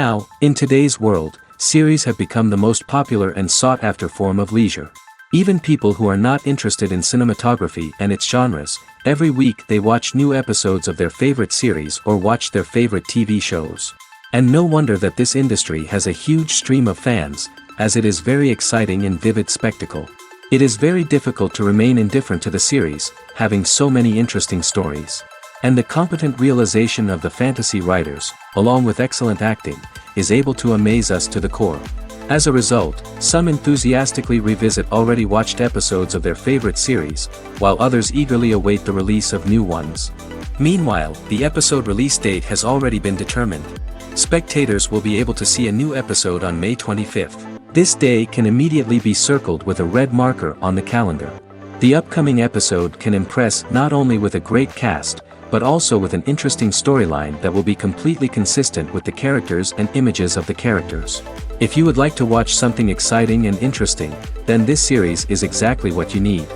Now, in today's world, series have become the most popular and sought-after form of leisure. Even people who are not interested in cinematography and its genres, every week they watch new episodes of their favorite series or watch their favorite TV shows. And no wonder that this industry has a huge stream of fans, as it is very exciting and vivid spectacle. It is very difficult to remain indifferent to the series, having so many interesting stories. And the competent realization of the fantasy writers, along with excellent acting, is able to amaze us to the core. As a result, some enthusiastically revisit already watched episodes of their favorite series, while others eagerly await the release of new ones. Meanwhile, the episode release date has already been determined. Spectators will be able to see a new episode on May 25th. This day can immediately be circled with a red marker on the calendar. The upcoming episode can impress not only with a great cast, but also with an interesting storyline that will be completely consistent with the characters and images of the characters. If you would like to watch something exciting and interesting, then this series is exactly what you need.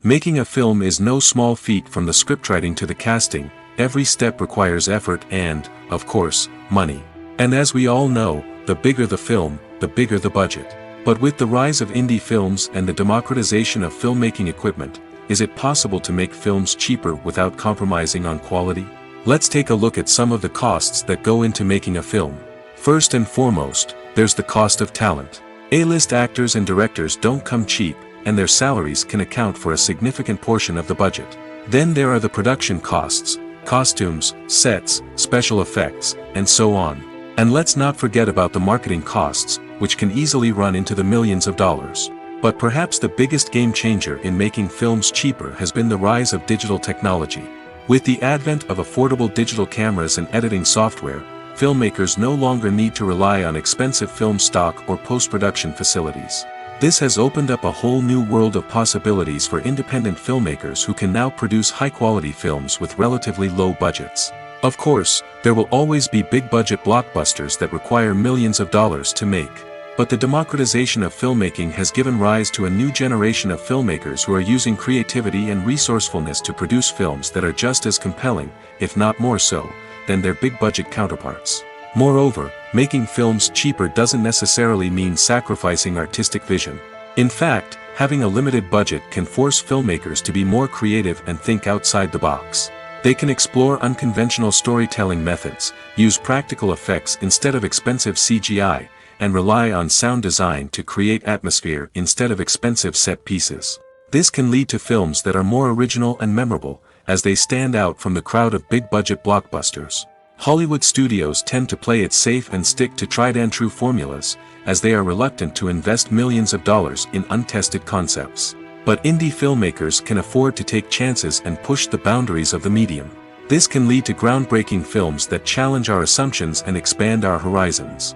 Making a film is no small feat. From the scriptwriting to the casting, every step requires effort and, of course, money. And as we all know, the bigger the film, the bigger the budget. But with the rise of indie films and the democratization of filmmaking equipment, is it possible to make films cheaper without compromising on quality? Let's take a look at some of the costs that go into making a film. First and foremost, there's the cost of talent. A-list actors and directors don't come cheap, and their salaries can account for a significant portion of the budget. Then there are the production costs, costumes, sets, special effects, and so on. And let's not forget about the marketing costs, which can easily run into the millions of dollars. But perhaps the biggest game changer in making films cheaper has been the rise of digital technology. With the advent of affordable digital cameras and editing software, filmmakers no longer need to rely on expensive film stock or post-production facilities. This has opened up a whole new world of possibilities for independent filmmakers who can now produce high-quality films with relatively low budgets. Of course, there will always be big-budget blockbusters that require millions of dollars to make. But the democratization of filmmaking has given rise to a new generation of filmmakers who are using creativity and resourcefulness to produce films that are just as compelling, if not more so, than their big-budget counterparts. Moreover, making films cheaper doesn't necessarily mean sacrificing artistic vision. In fact, having a limited budget can force filmmakers to be more creative and think outside the box. They can explore unconventional storytelling methods, use practical effects instead of expensive CGI, and rely on sound design to create atmosphere instead of expensive set pieces. This can lead to films that are more original and memorable, as they stand out from the crowd of big-budget blockbusters. Hollywood studios tend to play it safe and stick to tried-and-true formulas, as they are reluctant to invest millions of dollars in untested concepts. But indie filmmakers can afford to take chances and push the boundaries of the medium. This can lead to groundbreaking films that challenge our assumptions and expand our horizons.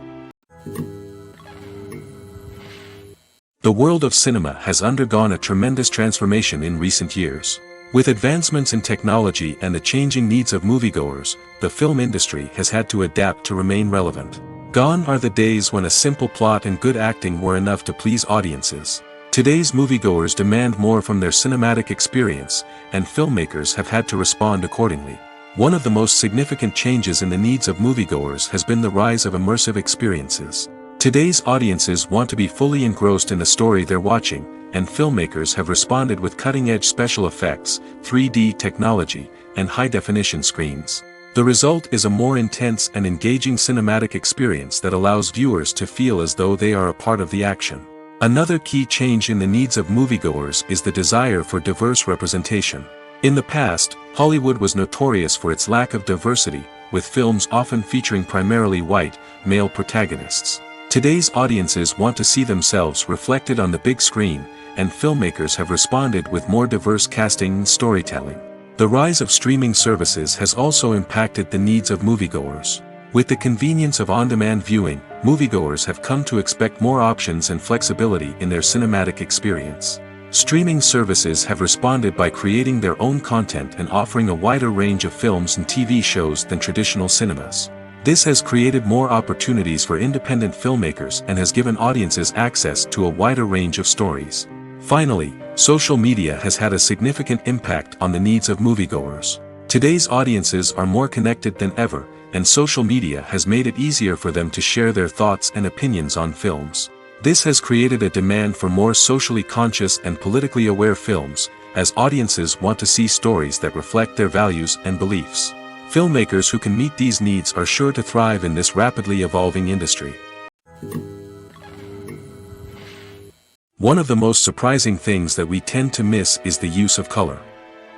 The world of cinema has undergone a tremendous transformation in recent years. With advancements in technology and the changing needs of moviegoers, the film industry has had to adapt to remain relevant. Gone are the days when a simple plot and good acting were enough to please audiences. Today's moviegoers demand more from their cinematic experience, and filmmakers have had to respond accordingly. One of the most significant changes in the needs of moviegoers has been the rise of immersive experiences. Today's audiences want to be fully engrossed in the story they're watching, and filmmakers have responded with cutting-edge special effects, 3D technology, and high-definition screens. The result is a more intense and engaging cinematic experience that allows viewers to feel as though they are a part of the action. Another key change in the needs of moviegoers is the desire for diverse representation. In the past, Hollywood was notorious for its lack of diversity, with films often featuring primarily white, male protagonists. Today's audiences want to see themselves reflected on the big screen, and filmmakers have responded with more diverse casting and storytelling. The rise of streaming services has also impacted the needs of moviegoers. With the convenience of on-demand viewing, moviegoers have come to expect more options and flexibility in their cinematic experience. Streaming services have responded by creating their own content and offering a wider range of films and TV shows than traditional cinemas. This has created more opportunities for independent filmmakers and has given audiences access to a wider range of stories. Finally, social media has had a significant impact on the needs of moviegoers. Today's audiences are more connected than ever, and social media has made it easier for them to share their thoughts and opinions on films. This has created a demand for more socially conscious and politically aware films, as audiences want to see stories that reflect their values and beliefs. Filmmakers who can meet these needs are sure to thrive in this rapidly evolving industry. One of the most surprising things that we tend to miss is the use of color.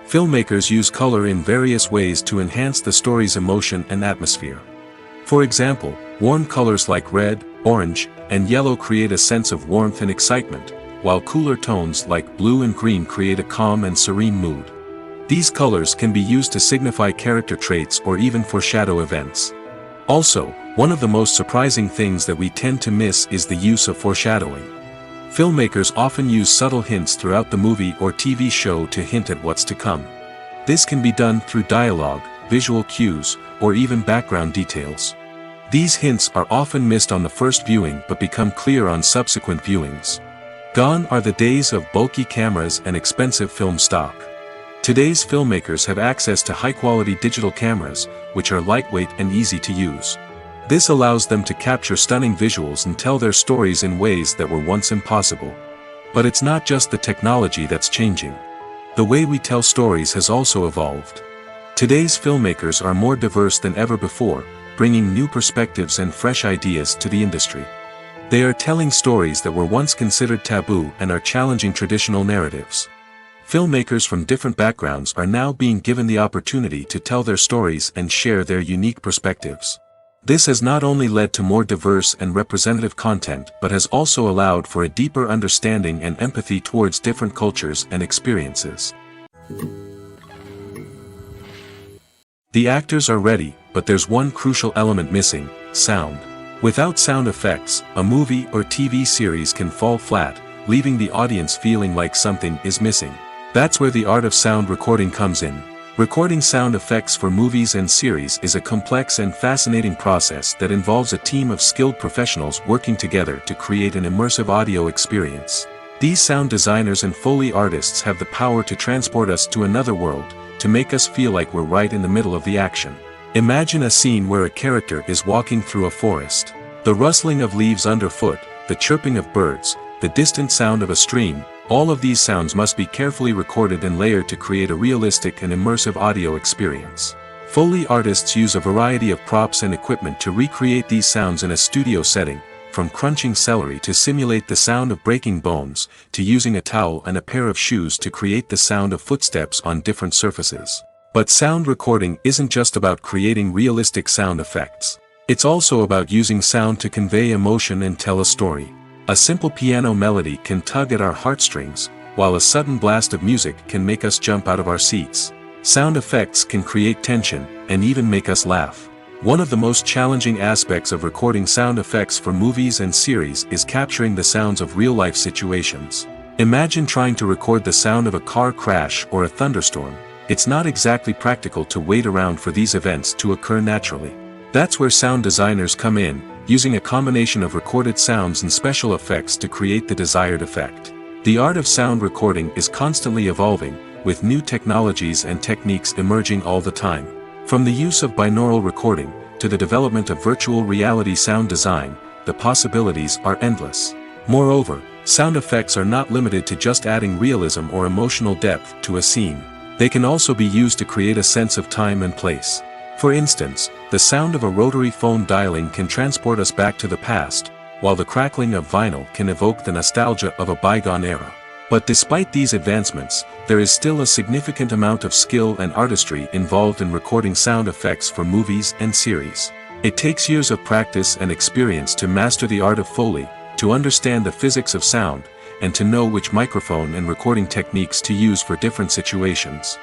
Filmmakers use color in various ways to enhance the story's emotion and atmosphere. For example, warm colors like red, orange, and yellow create a sense of warmth and excitement, while cooler tones like blue and green create a calm and serene mood. These colors can be used to signify character traits or even foreshadow events. Also, one of the most surprising things that we tend to miss is the use of foreshadowing. Filmmakers often use subtle hints throughout the movie or TV show to hint at what's to come. This can be done through dialogue, visual cues, or even background details. These hints are often missed on the first viewing but become clear on subsequent viewings. Gone are the days of bulky cameras and expensive film stock. Today's filmmakers have access to high-quality digital cameras, which are lightweight and easy to use. This allows them to capture stunning visuals and tell their stories in ways that were once impossible. But it's not just the technology that's changing. The way we tell stories has also evolved. Today's filmmakers are more diverse than ever before, bringing new perspectives and fresh ideas to the industry. They are telling stories that were once considered taboo and are challenging traditional narratives. Filmmakers from different backgrounds are now being given the opportunity to tell their stories and share their unique perspectives. This has not only led to more diverse and representative content but has also allowed for a deeper understanding and empathy towards different cultures and experiences. The actors are ready, but there's one crucial element missing: sound. Without sound effects, a movie or TV series can fall flat, leaving the audience feeling like something is missing. That's where the art of sound recording comes in. Recording sound effects for movies and series is a complex and fascinating process that involves a team of skilled professionals working together to create an immersive audio experience. These sound designers and Foley artists have the power to transport us to another world, to make us feel like we're right in the middle of the action. Imagine a scene where a character is walking through a forest. The rustling of leaves underfoot, the chirping of birds, the distant sound of a stream, all of these sounds must be carefully recorded and layered to create a realistic and immersive audio experience. Foley artists use a variety of props and equipment to recreate these sounds in a studio setting, from crunching celery to simulate the sound of breaking bones, to using a towel and a pair of shoes to create the sound of footsteps on different surfaces. But sound recording isn't just about creating realistic sound effects. It's also about using sound to convey emotion and tell a story. A simple piano melody can tug at our heartstrings, while a sudden blast of music can make us jump out of our seats. Sound effects can create tension, and even make us laugh. One of the most challenging aspects of recording sound effects for movies and series is capturing the sounds of real-life situations. Imagine trying to record the sound of a car crash or a thunderstorm. It's not exactly practical to wait around for these events to occur naturally. That's where sound designers come in, using a combination of recorded sounds and special effects to create the desired effect. The art of sound recording is constantly evolving, with new technologies and techniques emerging all the time. From the use of binaural recording, to the development of virtual reality sound design, the possibilities are endless. Moreover, sound effects are not limited to just adding realism or emotional depth to a scene. They can also be used to create a sense of time and place. For instance, the sound of a rotary phone dialing can transport us back to the past, while the crackling of vinyl can evoke the nostalgia of a bygone era. But despite these advancements, there is still a significant amount of skill and artistry involved in recording sound effects for movies and series. It takes years of practice and experience to master the art of Foley, to understand the physics of sound, and to know which microphone and recording techniques to use for different situations.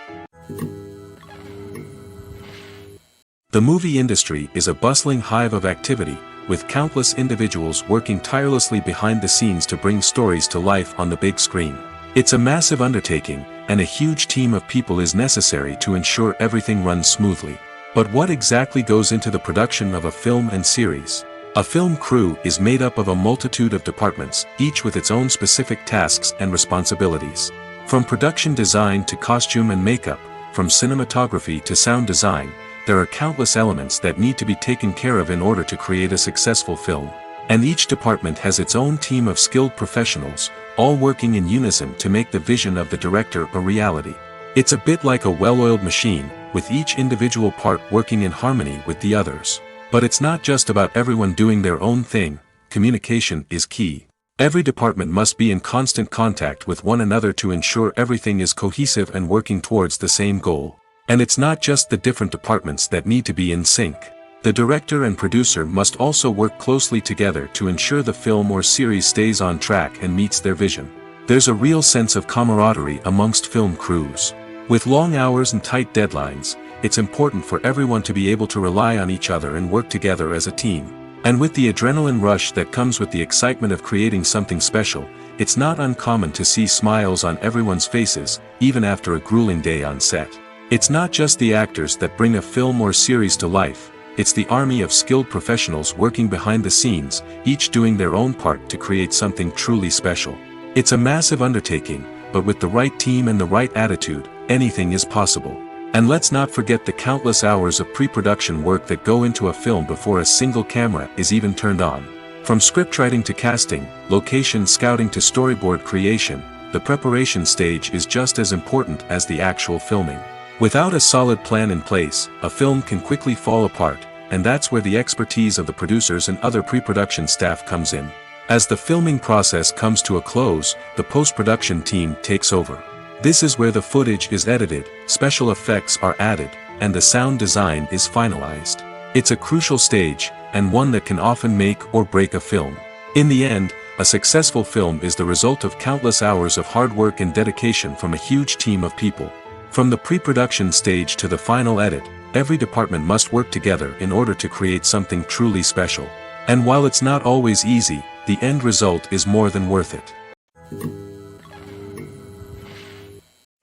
The movie industry is a bustling hive of activity, with countless individuals working tirelessly behind the scenes to bring stories to life on the big screen. It's a massive undertaking, and a huge team of people is necessary to ensure everything runs smoothly. But what exactly goes into the production of a film and series? A film crew is made up of a multitude of departments, each with its own specific tasks and responsibilities. From production design to costume and makeup, from cinematography to sound design, there are countless elements that need to be taken care of in order to create a successful film. And each department has its own team of skilled professionals, all working in unison to make the vision of the director a reality. It's a bit like a well-oiled machine, with each individual part working in harmony with the others. But it's not just about everyone doing their own thing. Communication is key. Every department must be in constant contact with one another to ensure everything is cohesive and working towards the same goal. And it's not just the different departments that need to be in sync. The director and producer must also work closely together to ensure the film or series stays on track and meets their vision. There's a real sense of camaraderie amongst film crews. With long hours and tight deadlines, it's important for everyone to be able to rely on each other and work together as a team. And with the adrenaline rush that comes with the excitement of creating something special, it's not uncommon to see smiles on everyone's faces, even after a grueling day on set. It's not just the actors that bring a film or series to life. It's the army of skilled professionals working behind the scenes, each doing their own part to create something truly special. It's a massive undertaking, but with the right team and the right attitude, anything is possible. And let's not forget the countless hours of pre-production work that go into a film before a single camera is even turned on. From scriptwriting to casting, location scouting to storyboard creation, the preparation stage is just as important as the actual filming. Without a solid plan in place, a film can quickly fall apart, and that's where the expertise of the producers and other pre-production staff comes in. As the filming process comes to a close, the post-production team takes over. This is where the footage is edited, special effects are added, and the sound design is finalized. It's a crucial stage, and one that can often make or break a film. In the end, a successful film is the result of countless hours of hard work and dedication from a huge team of people. From the pre-production stage to the final edit, every department must work together in order to create something truly special. And while it's not always easy, the end result is more than worth it.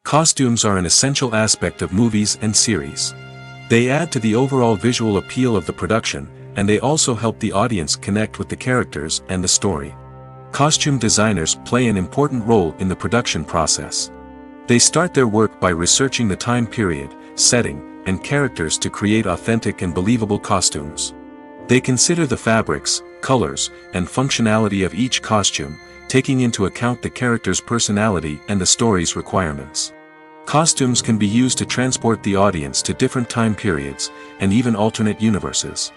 Costumes are an essential aspect of movies and series. They add to the overall visual appeal of the production, and they also help the audience connect with the characters and the story. Costume designers play an important role in the production process. They start their work by researching the time period, setting, and characters to create authentic and believable costumes. They consider the fabrics, colors, and functionality of each costume, taking into account the character's personality and the story's requirements. Costumes can be used to transport the audience to different time periods, and even alternate universes.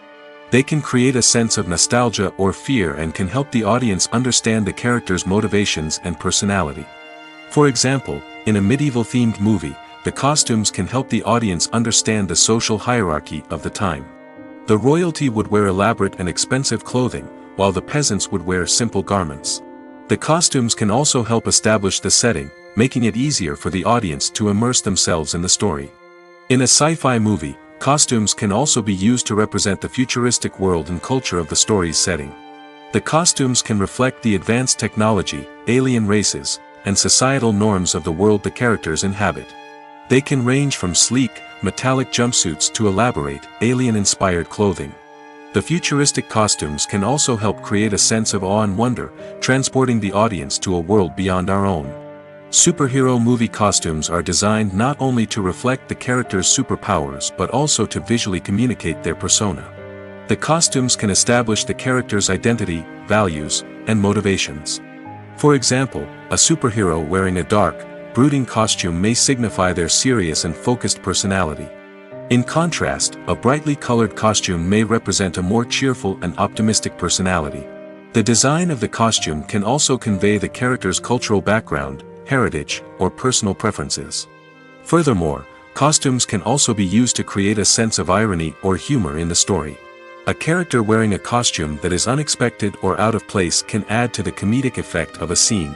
They can create a sense of nostalgia or fear and can help the audience understand the character's motivations and personality. For example, in a medieval-themed movie, the costumes can help the audience understand the social hierarchy of the time. The royalty would wear elaborate and expensive clothing, while the peasants would wear simple garments. The costumes can also help establish the setting, making it easier for the audience to immerse themselves in the story. In a sci-fi movie, costumes can also be used to represent the futuristic world and culture of the story's setting. The costumes can reflect the advanced technology, alien races, and societal norms of the world the characters inhabit. They can range from sleek, metallic jumpsuits to elaborate, alien-inspired clothing. The futuristic costumes can also help create a sense of awe and wonder, transporting the audience to a world beyond our own. Superhero movie costumes are designed not only to reflect the character's superpowers but also to visually communicate their persona. The costumes can establish the character's identity, values, and motivations. For example, a superhero wearing a dark, brooding costume may signify their serious and focused personality. In contrast, a brightly colored costume may represent a more cheerful and optimistic personality. The design of the costume can also convey the character's cultural background, heritage, or personal preferences. Furthermore, costumes can also be used to create a sense of irony or humor in the story. A character wearing a costume that is unexpected or out of place can add to the comedic effect of a scene.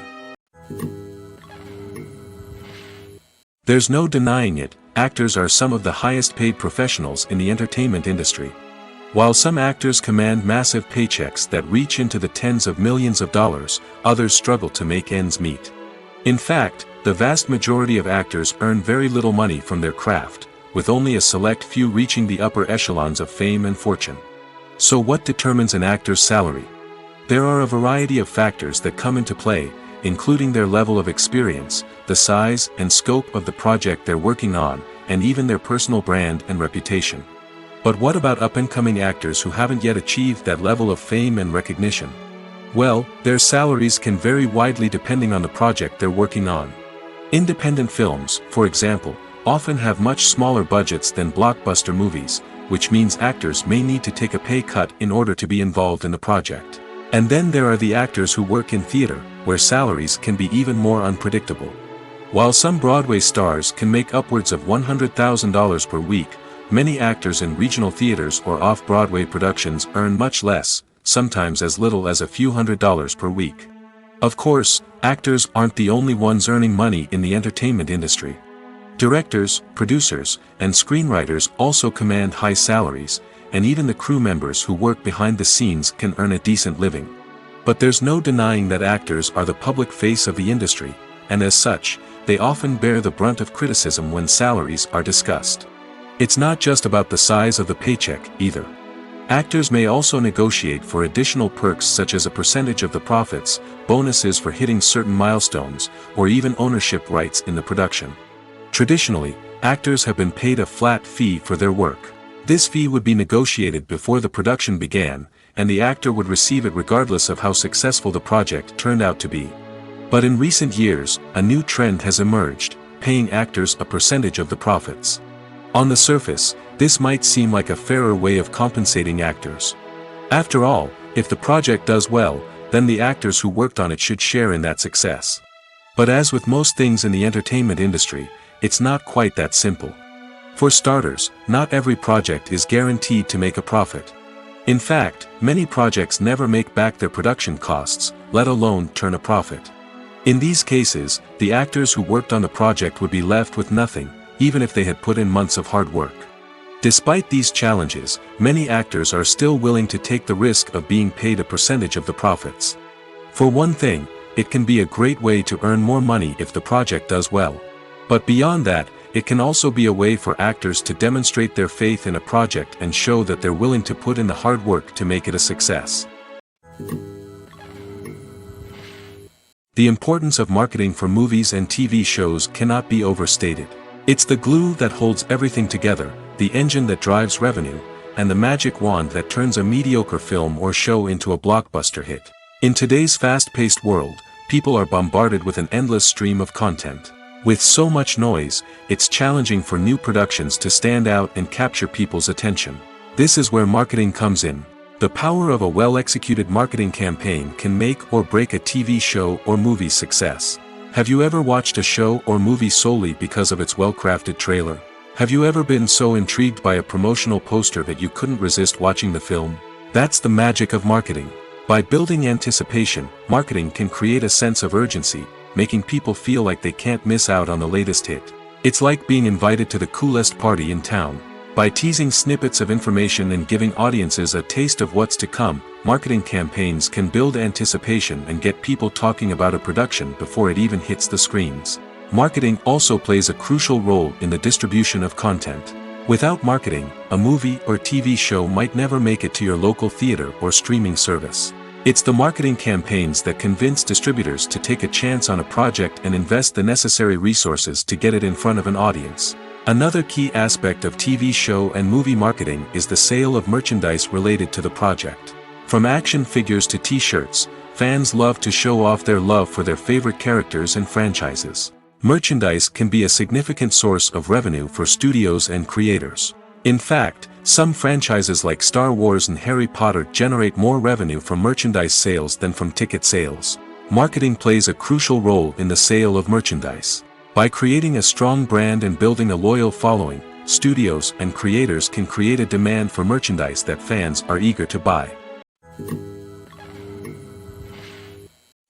There's no denying it, actors are some of the highest paid professionals in the entertainment industry. While some actors command massive paychecks that reach into the tens of millions of dollars, others struggle to make ends meet. In fact, the vast majority of actors earn very little money from their craft, with only a select few reaching the upper echelons of fame and fortune. So what determines an actor's salary? There are a variety of factors that come into play, including their level of experience, the size and scope of the project they're working on, and even their personal brand and reputation. But what about up-and-coming actors who haven't yet achieved that level of fame and recognition? Well, their salaries can vary widely depending on the project they're working on. Independent films, for example, often have much smaller budgets than blockbuster movies, which means actors may need to take a pay cut in order to be involved in the project. And then there are the actors who work in theater, where salaries can be even more unpredictable. While some Broadway stars can make upwards of $100,000 per week, many actors in regional theaters or off-Broadway productions earn much less, sometimes as little as a few $100s per week. Of course, actors aren't the only ones earning money in the entertainment industry. Directors, producers, and screenwriters also command high salaries, and even the crew members who work behind the scenes can earn a decent living. But there's no denying that actors are the public face of the industry, and as such, they often bear the brunt of criticism when salaries are discussed. It's not just about the size of the paycheck, either. Actors may also negotiate for additional perks such as a percentage of the profits, bonuses for hitting certain milestones, or even ownership rights in the production. Traditionally, actors have been paid a flat fee for their work. This fee would be negotiated before the production began, and the actor would receive it regardless of how successful the project turned out to be. But in recent years, a new trend has emerged, paying actors a percentage of the profits. On the surface, this might seem like a fairer way of compensating actors. After all, if the project does well, then the actors who worked on it should share in that success. But as with most things in the entertainment industry, it's not quite that simple. For starters, not every project is guaranteed to make a profit. In fact, many projects never make back their production costs, let alone turn a profit. In these cases, the actors who worked on the project would be left with nothing, even if they had put in months of hard work. Despite these challenges, many actors are still willing to take the risk of being paid a percentage of the profits. For one thing, it can be a great way to earn more money if the project does well. But beyond that, it can also be a way for actors to demonstrate their faith in a project and show that they're willing to put in the hard work to make it a success. The importance of marketing for movies and TV shows cannot be overstated. It's the glue that holds everything together, the engine that drives revenue, and the magic wand that turns a mediocre film or show into a blockbuster hit. In today's fast-paced world, people are bombarded with an endless stream of content. With so much noise, it's challenging for new productions to stand out and capture people's attention. This is where marketing comes in. The power of a well-executed marketing campaign can make or break a TV show or movie's success. Have you ever watched a show or movie solely because of its well-crafted trailer? Have you ever been so intrigued by a promotional poster that you couldn't resist watching the film? That's the magic of marketing. By building anticipation, marketing can create a sense of urgency, making people feel like they can't miss out on the latest hit. It's like being invited to the coolest party in town. By teasing snippets of information and giving audiences a taste of what's to come, marketing campaigns can build anticipation and get people talking about a production before it even hits the screens. Marketing also plays a crucial role in the distribution of content. Without marketing, a movie or TV show might never make it to your local theater or streaming service. It's the marketing campaigns that convince distributors to take a chance on a project and invest the necessary resources to get it in front of an audience. Another key aspect of TV show and movie marketing is the sale of merchandise related to the project. From action figures to t-shirts, fans love to show off their love for their favorite characters and franchises. Merchandise can be a significant source of revenue for studios and creators. In fact, some franchises like Star Wars and Harry Potter generate more revenue from merchandise sales than from ticket sales. Marketing plays a crucial role in the sale of merchandise. By creating a strong brand and building a loyal following, studios and creators can create a demand for merchandise that fans are eager to buy.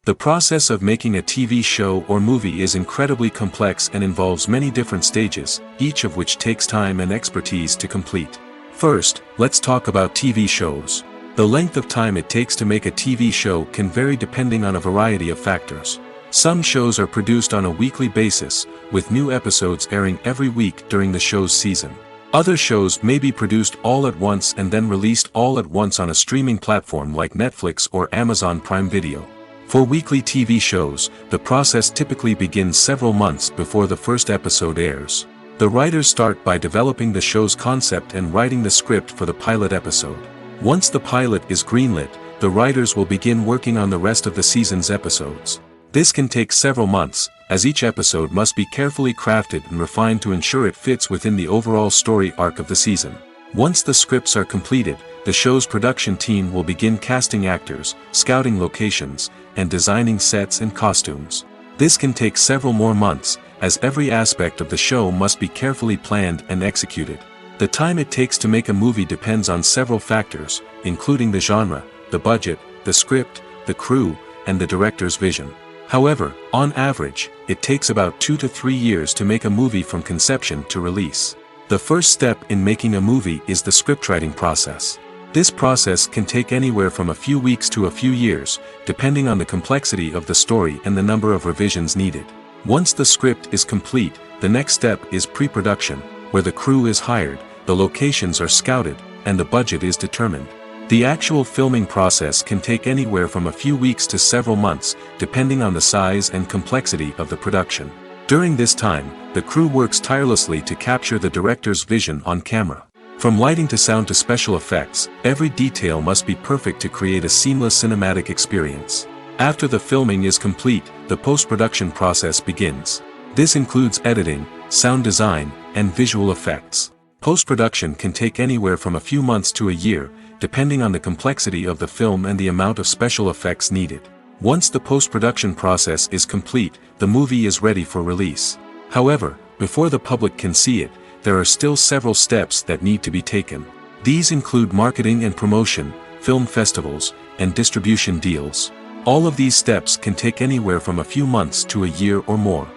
The process of making a TV show or movie is incredibly complex and involves many different stages, each of which takes time and expertise to complete. First, let's talk about TV shows. The length of time it takes to make a TV show can vary depending on a variety of factors. Some shows are produced on a weekly basis, with new episodes airing every week during the show's season. Other shows may be produced all at once and then released all at once on a streaming platform like Netflix or Amazon Prime Video. For weekly TV shows, the process typically begins several months before the first episode airs. The writers start by developing the show's concept and writing the script for the pilot episode. Once the pilot is greenlit, the writers will begin working on the rest of the season's episodes. This can take several months, as each episode must be carefully crafted and refined to ensure it fits within the overall story arc of the season. Once the scripts are completed, the show's production team will begin casting actors, scouting locations, and designing sets and costumes. This can take several more months, as every aspect of the show must be carefully planned and executed. The time it takes to make a movie depends on several factors, including the genre, the budget, the script, the crew, and the director's vision. However, on average, it takes about 2 to 3 years to make a movie from conception to release. The first step in making a movie is the scriptwriting process. This process can take anywhere from a few weeks to a few years, depending on the complexity of the story and the number of revisions needed. Once the script is complete, the next step is pre-production, where the crew is hired, the locations are scouted, and the budget is determined. The actual filming process can take anywhere from a few weeks to several months, depending on the size and complexity of the production. During this time, the crew works tirelessly to capture the director's vision on camera. From lighting to sound to special effects, every detail must be perfect to create a seamless cinematic experience. After the filming is complete, the post-production process begins. This includes editing, sound design, and visual effects. Post-production can take anywhere from a few months to a year, depending on the complexity of the film and the amount of special effects needed. Once the post-production process is complete, the movie is ready for release. However, before the public can see it, there are still several steps that need to be taken. These include marketing and promotion, film festivals, and distribution deals. All of these steps can take anywhere from a few months to a year or more.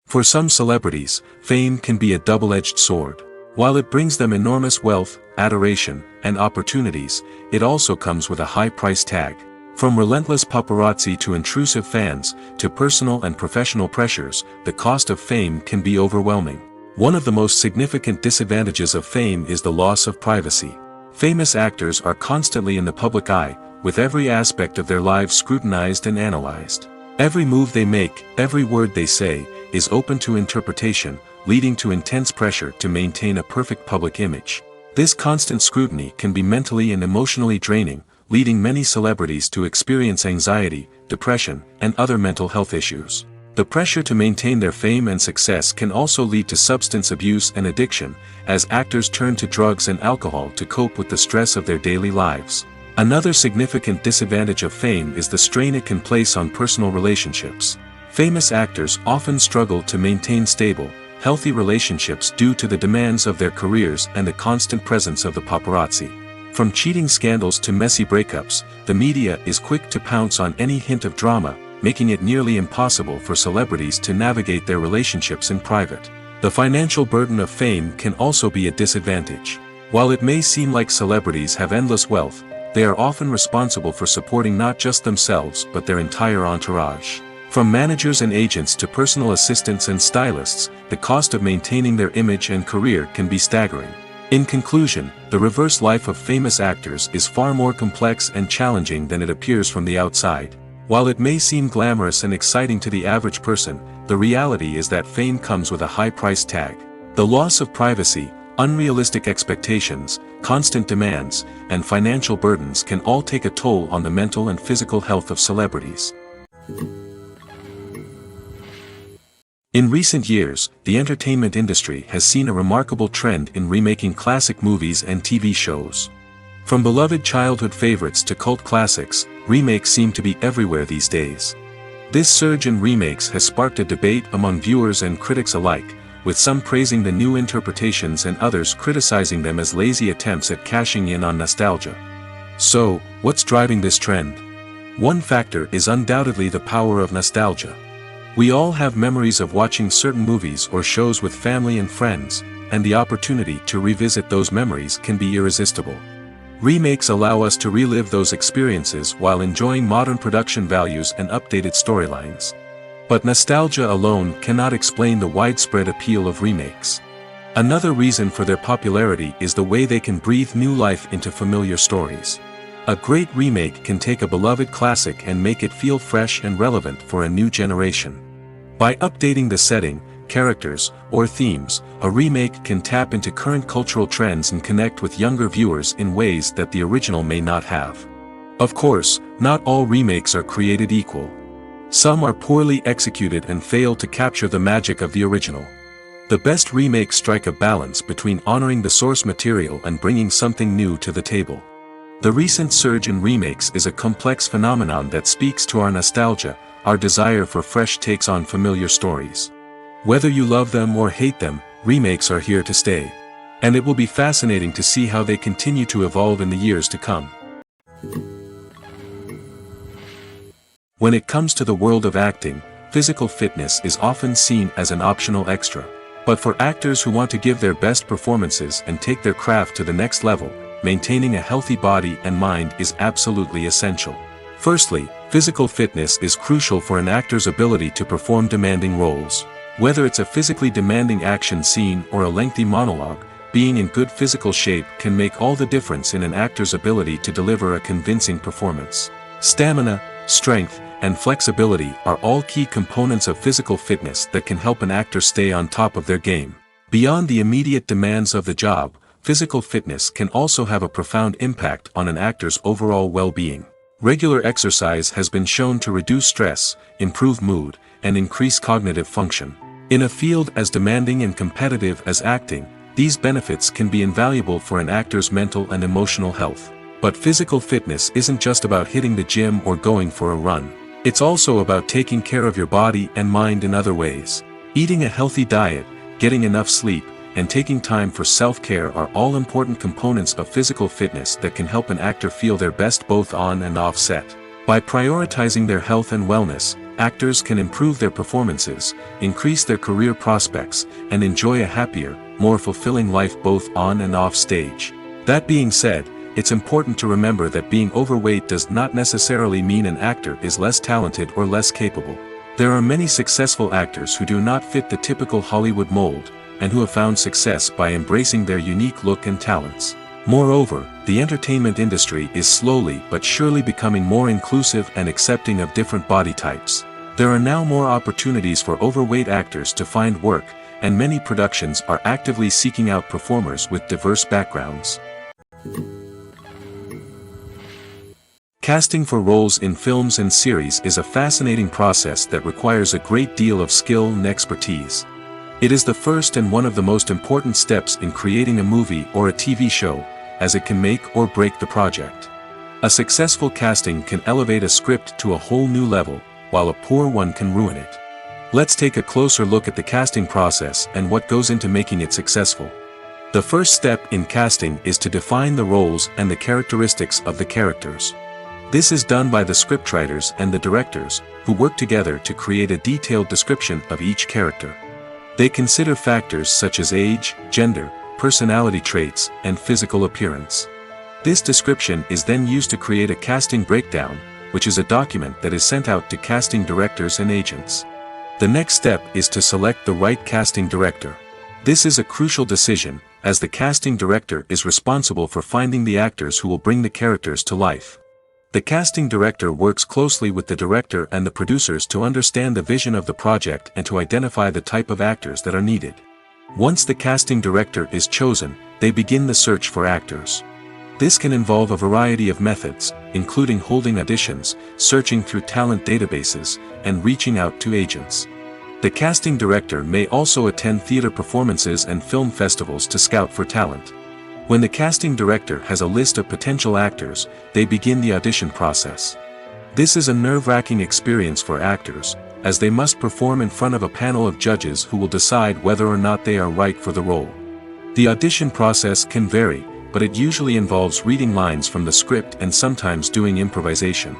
For some celebrities, fame can be a double-edged sword. While it brings them enormous wealth, adoration, and opportunities, it also comes with a high price tag. From relentless paparazzi to intrusive fans, to personal and professional pressures, the cost of fame can be overwhelming. One of the most significant disadvantages of fame is the loss of privacy. Famous actors are constantly in the public eye, with every aspect of their lives scrutinized and analyzed. Every move they make, every word they say, is open to interpretation, leading to intense pressure to maintain a perfect public image. This constant scrutiny can be mentally and emotionally draining, leading many celebrities to experience anxiety, depression, and other mental health issues. The pressure to maintain their fame and success can also lead to substance abuse and addiction, as actors turn to drugs and alcohol to cope with the stress of their daily lives. Another significant disadvantage of fame is the strain it can place on personal relationships. Famous actors often struggle to maintain stable, healthy relationships due to the demands of their careers and the constant presence of the paparazzi. From cheating scandals to messy breakups, the media is quick to pounce on any hint of drama, making it nearly impossible for celebrities to navigate their relationships in private. The financial burden of fame can also be a disadvantage. While it may seem like celebrities have endless wealth, they are often responsible for supporting not just themselves but their entire entourage. From managers and agents to personal assistants and stylists, the cost of maintaining their image and career can be staggering. In conclusion, the reverse life of famous actors is far more complex and challenging than it appears from the outside. While it may seem glamorous and exciting to the average person, the reality is that fame comes with a high price tag. The loss of privacy, unrealistic expectations, constant demands, and financial burdens can all take a toll on the mental and physical health of celebrities. In recent years, the entertainment industry has seen a remarkable trend in remaking classic movies and TV shows. From beloved childhood favorites to cult classics, remakes seem to be everywhere these days. This surge in remakes has sparked a debate among viewers and critics alike, with some praising the new interpretations and others criticizing them as lazy attempts at cashing in on nostalgia. So, what's driving this trend? One factor is undoubtedly the power of nostalgia. We all have memories of watching certain movies or shows with family and friends, and the opportunity to revisit those memories can be irresistible. Remakes allow us to relive those experiences while enjoying modern production values and updated storylines. But nostalgia alone cannot explain the widespread appeal of remakes. Another reason for their popularity is the way they can breathe new life into familiar stories. A great remake can take a beloved classic and make it feel fresh and relevant for a new generation. By updating the setting, characters, or themes, a remake can tap into current cultural trends and connect with younger viewers in ways that the original may not have. Of course, not all remakes are created equal. Some are poorly executed and fail to capture the magic of the original. The best remakes strike a balance between honoring the source material and bringing something new to the table. The recent surge in remakes is a complex phenomenon that speaks to our nostalgia, our desire for fresh takes on familiar stories. Whether you love them or hate them, remakes are here to stay. And it will be fascinating to see how they continue to evolve in the years to come. When it comes to the world of acting, physical fitness is often seen as an optional extra. But for actors who want to give their best performances and take their craft to the next level, maintaining a healthy body and mind is absolutely essential. Firstly, physical fitness is crucial for an actor's ability to perform demanding roles. Whether it's a physically demanding action scene or a lengthy monologue, being in good physical shape can make all the difference in an actor's ability to deliver a convincing performance. Stamina, strength, and flexibility are all key components of physical fitness that can help an actor stay on top of their game. Beyond the immediate demands of the job, physical fitness can also have a profound impact on an actor's overall well-being. Regular exercise has been shown to reduce stress, improve mood, and increase cognitive function. In a field as demanding and competitive as acting, these benefits can be invaluable for an actor's mental and emotional health. But physical fitness isn't just about hitting the gym or going for a run. It's also about taking care of your body and mind in other ways. Eating a healthy diet, getting enough sleep, and taking time for self-care are all important components of physical fitness that can help an actor feel their best both on and off set. By prioritizing their health and wellness, actors can improve their performances, increase their career prospects, and enjoy a happier, more fulfilling life both on and off stage. That being said, it's important to remember that being overweight does not necessarily mean an actor is less talented or less capable. There are many successful actors who do not fit the typical Hollywood mold, and who have found success by embracing their unique look and talents. Moreover, the entertainment industry is slowly but surely becoming more inclusive and accepting of different body types. There are now more opportunities for overweight actors to find work, and many productions are actively seeking out performers with diverse backgrounds. Casting for roles in films and series is a fascinating process that requires a great deal of skill and expertise. It is the first and one of the most important steps in creating a movie or a TV show, as it can make or break the project. A successful casting can elevate a script to a whole new level, while a poor one can ruin it. Let's take a closer look at the casting process and what goes into making it successful. The first step in casting is to define the roles and the characteristics of the characters. This is done by the scriptwriters and the directors, who work together to create a detailed description of each character. They consider factors such as age, gender, personality traits, and physical appearance. This description is then used to create a casting breakdown, which is a document that is sent out to casting directors and agents. The next step is to select the right casting director. This is a crucial decision, as the casting director is responsible for finding the actors who will bring the characters to life. The casting director works closely with the director and the producers to understand the vision of the project and to identify the type of actors that are needed. Once the casting director is chosen, they begin the search for actors. This can involve a variety of methods, including holding auditions, searching through talent databases, and reaching out to agents. The casting director may also attend theater performances and film festivals to scout for talent. When the casting director has a list of potential actors, they begin the audition process. This is a nerve-wracking experience for actors, as they must perform in front of a panel of judges who will decide whether or not they are right for the role. The audition process can vary, but it usually involves reading lines from the script and sometimes doing improvisation.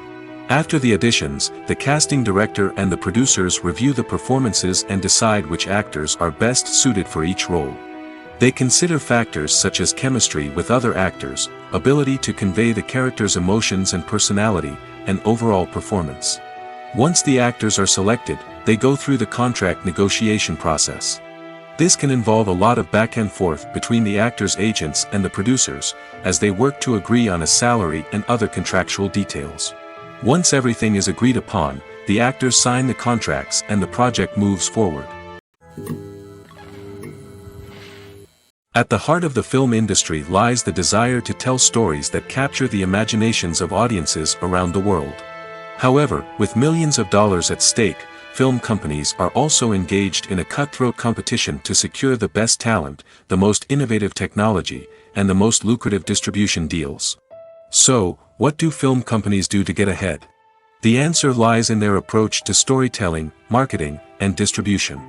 After the auditions, the casting director and the producers review the performances and decide which actors are best suited for each role. They consider factors such as chemistry with other actors, ability to convey the character's emotions and personality, and overall performance. Once the actors are selected, they go through the contract negotiation process. This can involve a lot of back and forth between the actors' agents and the producers, as they work to agree on a salary and other contractual details. Once everything is agreed upon, the actors sign the contracts and the project moves forward. At the heart of the film industry lies the desire to tell stories that capture the imaginations of audiences around the world. However, with millions of dollars at stake, film companies are also engaged in a cutthroat competition to secure the best talent, the most innovative technology, and the most lucrative distribution deals. So, what do film companies do to get ahead? The answer lies in their approach to storytelling, marketing, and distribution.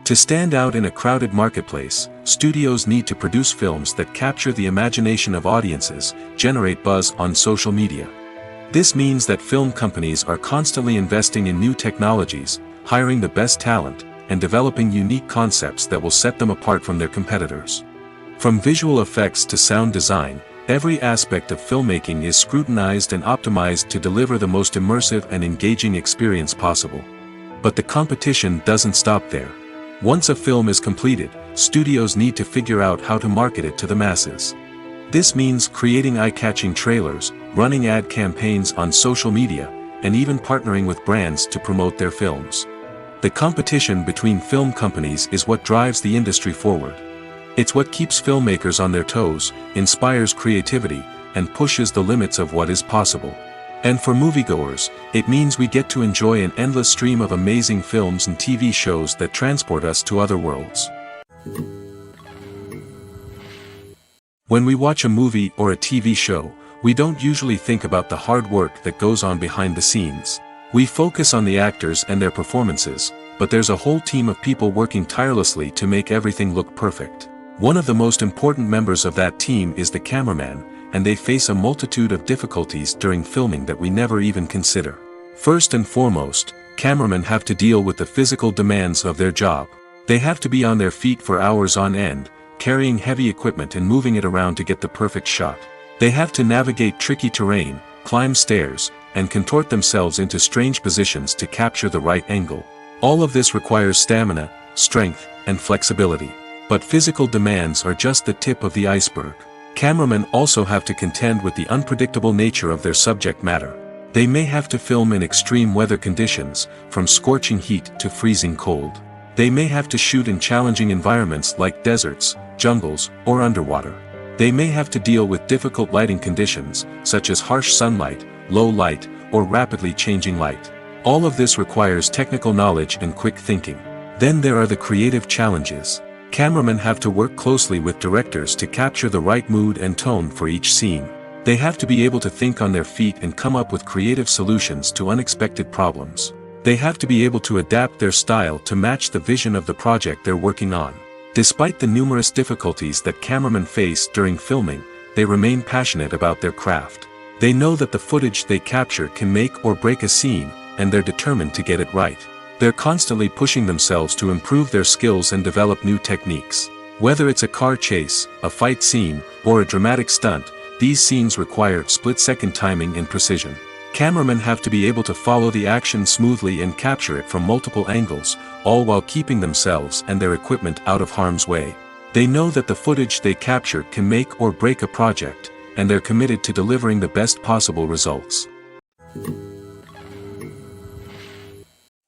To stand out in a crowded marketplace, studios need to produce films that capture the imagination of audiences, generate buzz on social media. This means that film companies are constantly investing in new technologies, hiring the best talent, and developing unique concepts that will set them apart from their competitors. From visual effects to sound design, every aspect of filmmaking is scrutinized and optimized to deliver the most immersive and engaging experience possible. But the competition doesn't stop there. Once a film is completed, studios need to figure out how to market it to the masses. This means creating eye-catching trailers, running ad campaigns on social media, and even partnering with brands to promote their films. The competition between film companies is what drives the industry forward. It's what keeps filmmakers on their toes, inspires creativity, and pushes the limits of what is possible. And for moviegoers, it means we get to enjoy an endless stream of amazing films and TV shows that transport us to other worlds. When we watch a movie or a TV show, we don't usually think about the hard work that goes on behind the scenes. We focus on the actors and their performances, but there's a whole team of people working tirelessly to make everything look perfect. One of the most important members of that team is the cameraman, and they face a multitude of difficulties during filming that we never even consider. First and foremost, cameramen have to deal with the physical demands of their job. They have to be on their feet for hours on end, carrying heavy equipment and moving it around to get the perfect shot. They have to navigate tricky terrain, climb stairs, and contort themselves into strange positions to capture the right angle. All of this requires stamina, strength, and flexibility. But physical demands are just the tip of the iceberg. Cameramen also have to contend with the unpredictable nature of their subject matter. They may have to film in extreme weather conditions, from scorching heat to freezing cold. They may have to shoot in challenging environments like deserts, jungles, or underwater. They may have to deal with difficult lighting conditions, such as harsh sunlight, low light, or rapidly changing light. All of this requires technical knowledge and quick thinking. Then there are the creative challenges. Cameramen have to work closely with directors to capture the right mood and tone for each scene. They have to be able to think on their feet and come up with creative solutions to unexpected problems. They have to be able to adapt their style to match the vision of the project they're working on. Despite the numerous difficulties that cameramen face during filming, they remain passionate about their craft. They know that the footage they capture can make or break a scene, and they're determined to get it right. They're constantly pushing themselves to improve their skills and develop new techniques. Whether it's a car chase, a fight scene, or a dramatic stunt, these scenes require split-second timing and precision. Cameramen have to be able to follow the action smoothly and capture it from multiple angles, all while keeping themselves and their equipment out of harm's way. They know that the footage they capture can make or break a project, and they're committed to delivering the best possible results.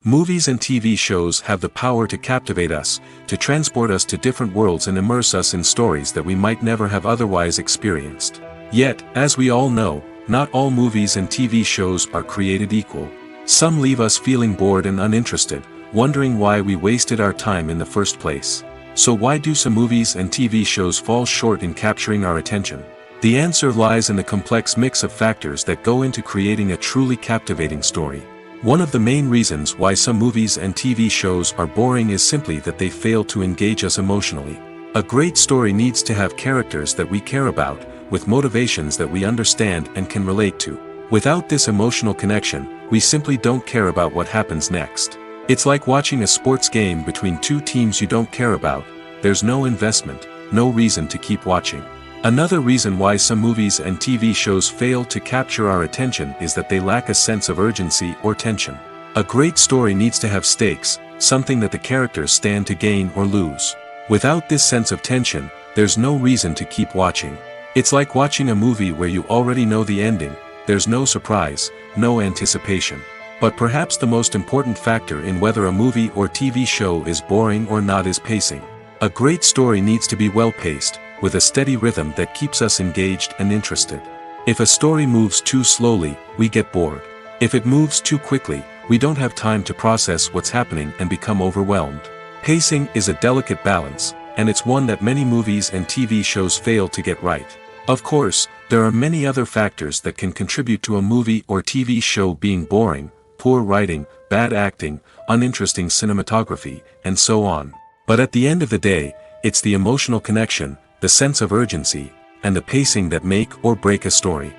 Movies and TV shows have the power to captivate us, to transport us to different worlds and immerse us in stories that we might never have otherwise experienced. Yet, as we all know, not all movies and TV shows are created equal. Some leave us feeling bored and uninterested, wondering why we wasted our time in the first place. So why do some movies and TV shows fall short in capturing our attention? The answer lies in the complex mix of factors that go into creating a truly captivating story. One of the main reasons why some movies and TV shows are boring is simply that they fail to engage us emotionally. A great story needs to have characters that we care about, with motivations that we understand and can relate to. Without this emotional connection, we simply don't care about what happens next. It's like watching a sports game between two teams you don't care about. There's no investment, no reason to keep watching. Another reason why some movies and TV shows fail to capture our attention is that they lack a sense of urgency or tension. A great story needs to have stakes, something that the characters stand to gain or lose. Without this sense of tension, there's no reason to keep watching. It's like watching a movie where you already know the ending. There's no surprise, no anticipation. But perhaps the most important factor in whether a movie or TV show is boring or not is pacing. A great story needs to be well-paced, with a steady rhythm that keeps us engaged and interested. If a story moves too slowly, we get bored. If it moves too quickly, we don't have time to process what's happening and become overwhelmed. Pacing is a delicate balance, and it's one that many movies and TV shows fail to get right. Of course, there are many other factors that can contribute to a movie or TV show being boring: poor writing, bad acting, uninteresting cinematography, and so on. But at the end of the day, it's the emotional connection, the sense of urgency, and the pacing that make or break a story.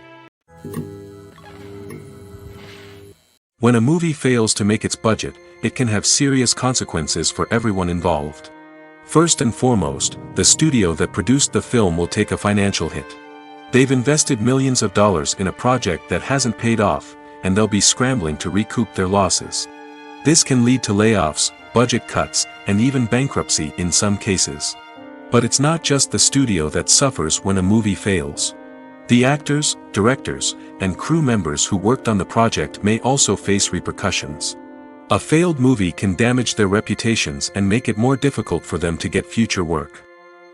When a movie fails to make its budget, it can have serious consequences for everyone involved. First and foremost, the studio that produced the film will take a financial hit. They've invested millions of dollars in a project that hasn't paid off, and they'll be scrambling to recoup their losses. This can lead to layoffs, budget cuts, and even bankruptcy in some cases. But it's not just the studio that suffers when a movie fails. The actors, directors, and crew members who worked on the project may also face repercussions. A failed movie can damage their reputations and make it more difficult for them to get future work.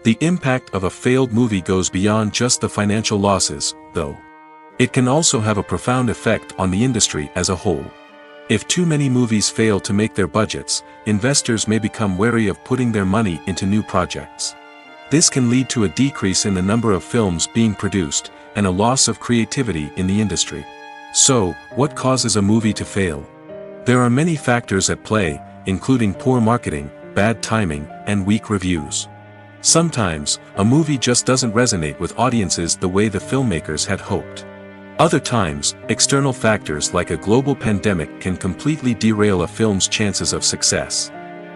The impact of a failed movie goes beyond just the financial losses, though. It can also have a profound effect on the industry as a whole. If too many movies fail to make their budgets, investors may become wary of putting their money into new projects. This can lead to a decrease in the number of films being produced, and a loss of creativity in the industry. So, what causes a movie to fail? There are many factors at play, including poor marketing, bad timing, and weak reviews. Sometimes, a movie just doesn't resonate with audiences the way the filmmakers had hoped. Other times, external factors like a global pandemic can completely derail a film's chances of success.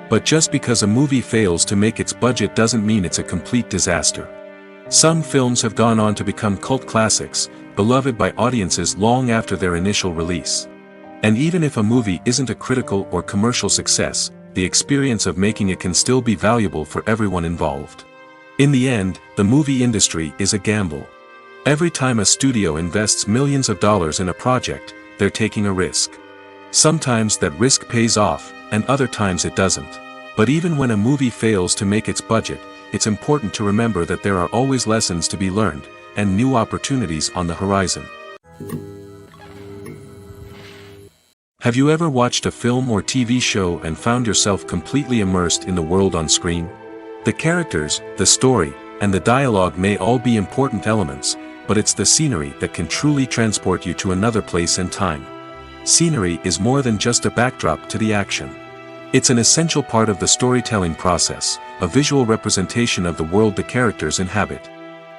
But just because a movie fails to make its budget doesn't mean it's a complete disaster. Some films have gone on to become cult classics, beloved by audiences long after their initial release. And even if a movie isn't a critical or commercial success, the experience of making it can still be valuable for everyone involved. In the end, the movie industry is a gamble. Every time a studio invests millions of dollars in a project, they're taking a risk. Sometimes that risk pays off, and other times it doesn't. But even when a movie fails to make its budget, it's important to remember that there are always lessons to be learned, and new opportunities on the horizon. Have you ever watched a film or TV show and found yourself completely immersed in the world on screen? The characters, the story, and the dialogue may all be important elements, but it's the scenery that can truly transport you to another place and time. Scenery is more than just a backdrop to the action. It's an essential part of the storytelling process, a visual representation of the world the characters inhabit.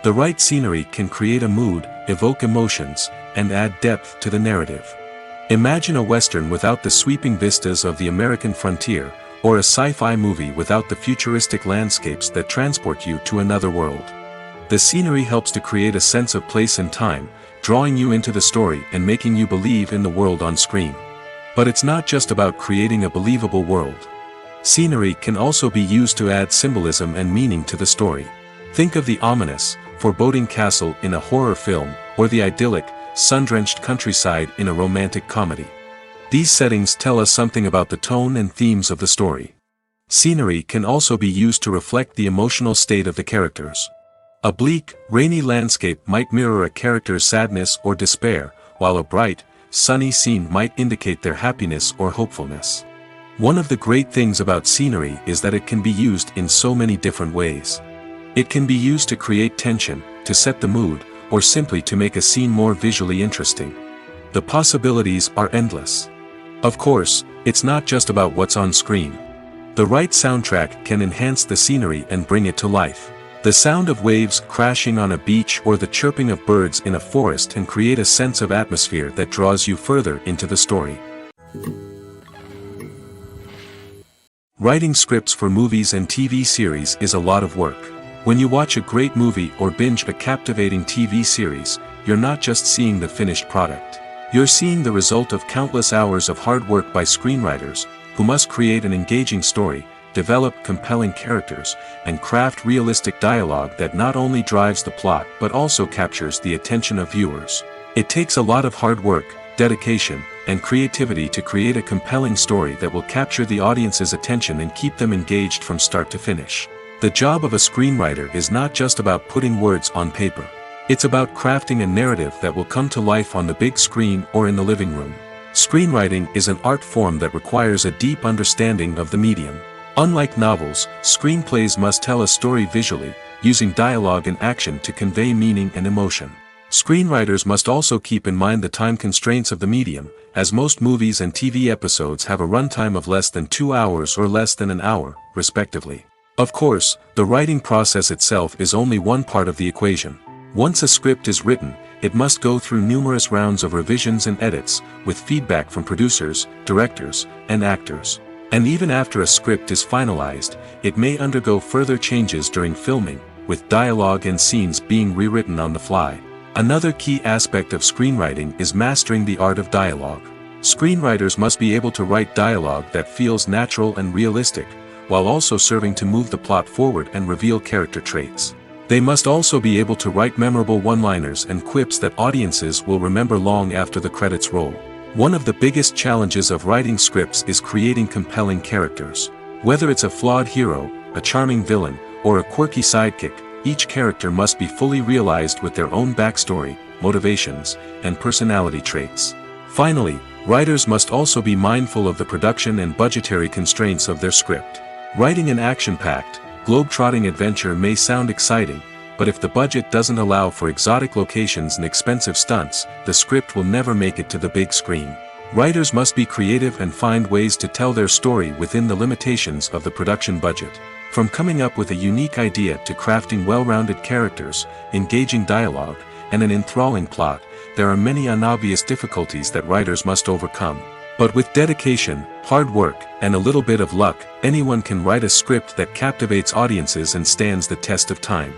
The right scenery can create a mood, evoke emotions, and add depth to the narrative. Imagine a Western without the sweeping vistas of the American frontier, or a sci-fi movie without the futuristic landscapes that transport you to another world. The scenery helps to create a sense of place and time, drawing you into the story and making you believe in the world on screen. But it's not just about creating a believable world. Scenery can also be used to add symbolism and meaning to the story. Think of the ominous, foreboding castle in a horror film, or the idyllic, sun-drenched countryside in a romantic comedy. These settings tell us something about the tone and themes of the story. Scenery can also be used to reflect the emotional state of the characters. A bleak, rainy landscape might mirror a character's sadness or despair, while a bright, sunny scene might indicate their happiness or hopefulness. One of the great things about scenery is that it can be used in so many different ways. It can be used to create tension, to set the mood, or simply to make a scene more visually interesting. The possibilities are endless. Of course, it's not just about what's on screen. The right soundtrack can enhance the scenery and bring it to life. The sound of waves crashing on a beach or the chirping of birds in a forest can create a sense of atmosphere that draws you further into the story. Writing scripts for movies and TV series is a lot of work. When you watch a great movie or binge a captivating TV series, you're not just seeing the finished product. You're seeing the result of countless hours of hard work by screenwriters, who must create an engaging story, develop compelling characters, and craft realistic dialogue that not only drives the plot but also captures the attention of viewers. It takes a lot of hard work, dedication, and creativity to create a compelling story that will capture the audience's attention and keep them engaged from start to finish. The job of a screenwriter is not just about putting words on paper. It's about crafting a narrative that will come to life on the big screen or in the living room. Screenwriting is an art form that requires a deep understanding of the medium. Unlike novels, screenplays must tell a story visually, using dialogue and action to convey meaning and emotion. Screenwriters must also keep in mind the time constraints of the medium, as most movies and TV episodes have a runtime of less than 2 hours or less than an hour, respectively. Of course, the writing process itself is only one part of the equation. Once a script is written, it must go through numerous rounds of revisions and edits, with feedback from producers, directors, and actors. And even after a script is finalized, it may undergo further changes during filming, with dialogue and scenes being rewritten on the fly. Another key aspect of screenwriting is mastering the art of dialogue. Screenwriters must be able to write dialogue that feels natural and realistic, while also serving to move the plot forward and reveal character traits. They must also be able to write memorable one-liners and quips that audiences will remember long after the credits roll. One of the biggest challenges of writing scripts is creating compelling characters. Whether it's a flawed hero, a charming villain, or a quirky sidekick, each character must be fully realized with their own backstory, motivations, and personality traits. Finally, writers must also be mindful of the production and budgetary constraints of their script. Writing an action-packed, globe-trotting adventure may sound exciting, but if the budget doesn't allow for exotic locations and expensive stunts, the script will never make it to the big screen. Writers must be creative and find ways to tell their story within the limitations of the production budget. From coming up with a unique idea to crafting well-rounded characters, engaging dialogue, and an enthralling plot, there are many unobvious difficulties that writers must overcome. But with dedication, hard work, and a little bit of luck, anyone can write a script that captivates audiences and stands the test of time.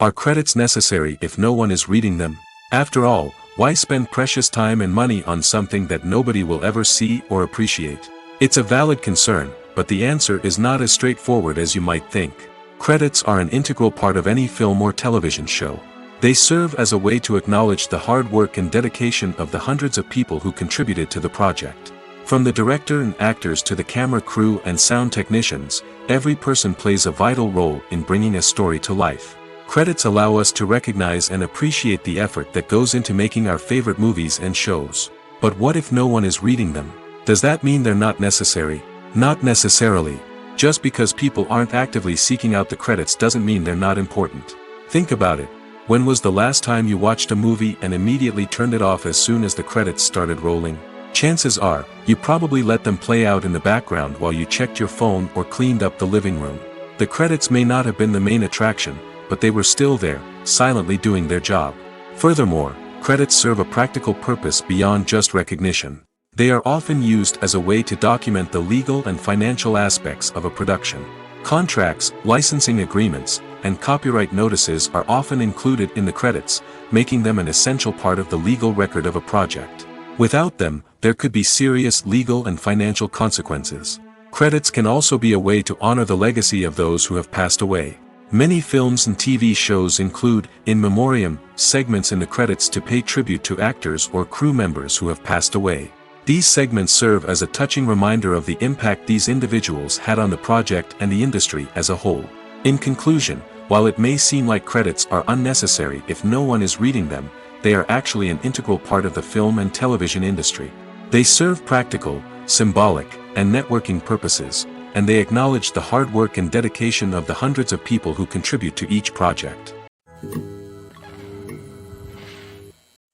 Are credits necessary if no one is reading them? After all, why spend precious time and money on something that nobody will ever see or appreciate? It's a valid concern, but the answer is not as straightforward as you might think. Credits are an integral part of any film or television show. They serve as a way to acknowledge the hard work and dedication of the hundreds of people who contributed to the project. From the director and actors to the camera crew and sound technicians, every person plays a vital role in bringing a story to life. Credits allow us to recognize and appreciate the effort that goes into making our favorite movies and shows. But what if no one is reading them? Does that mean they're not necessary? Not necessarily. Just because people aren't actively seeking out the credits doesn't mean they're not important. Think about it. When was the last time you watched a movie and immediately turned it off as soon as the credits started rolling? Chances are, you probably let them play out in the background while you checked your phone or cleaned up the living room. The credits may not have been the main attraction, but they were still there, silently doing their job. Furthermore, credits serve a practical purpose beyond just recognition. They are often used as a way to document the legal and financial aspects of a production. Contracts, licensing agreements, and copyright notices are often included in the credits, making them an essential part of the legal record of a project. Without them, there could be serious legal and financial consequences. Credits can also be a way to honor the legacy of those who have passed away. Many films and TV shows include, in memoriam, segments in the credits to pay tribute to actors or crew members who have passed away. These segments serve as a touching reminder of the impact these individuals had on the project and the industry as a whole. In conclusion, while it may seem like credits are unnecessary if no one is reading them, they are actually an integral part of the film and television industry. They serve practical, symbolic, and networking purposes, and they acknowledge the hard work and dedication of the hundreds of people who contribute to each project.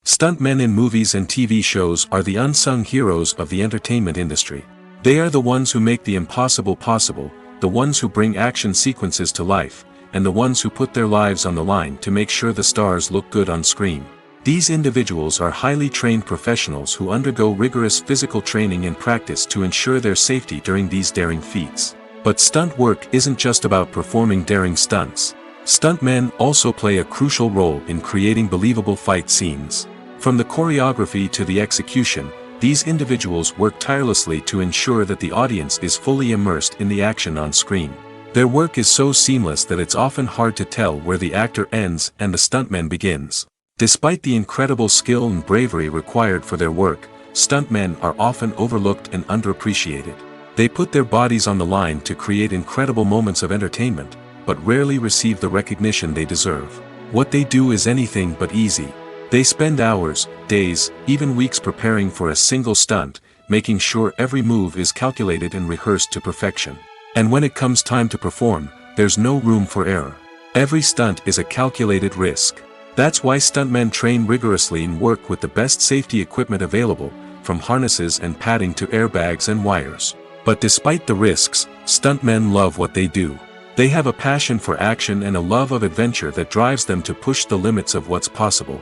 Stuntmen in movies and TV shows are the unsung heroes of the entertainment industry. They are the ones who make the impossible possible, the ones who bring action sequences to life, and the ones who put their lives on the line to make sure the stars look good on screen. These individuals are highly trained professionals who undergo rigorous physical training and practice to ensure their safety during these daring feats. But stunt work isn't just about performing daring stunts. Stuntmen also play a crucial role in creating believable fight scenes. From the choreography to the execution, these individuals work tirelessly to ensure that the audience is fully immersed in the action on screen. Their work is so seamless that it's often hard to tell where the actor ends and the stuntman begins. Despite the incredible skill and bravery required for their work, stuntmen are often overlooked and underappreciated. They put their bodies on the line to create incredible moments of entertainment, but rarely receive the recognition they deserve. What they do is anything but easy. They spend hours, days, even weeks preparing for a single stunt, making sure every move is calculated and rehearsed to perfection. And when it comes time to perform, there's no room for error. Every stunt is a calculated risk. That's why stuntmen train rigorously and work with the best safety equipment available, from harnesses and padding to airbags and wires. But despite the risks, stuntmen love what they do. They have a passion for action and a love of adventure that drives them to push the limits of what's possible.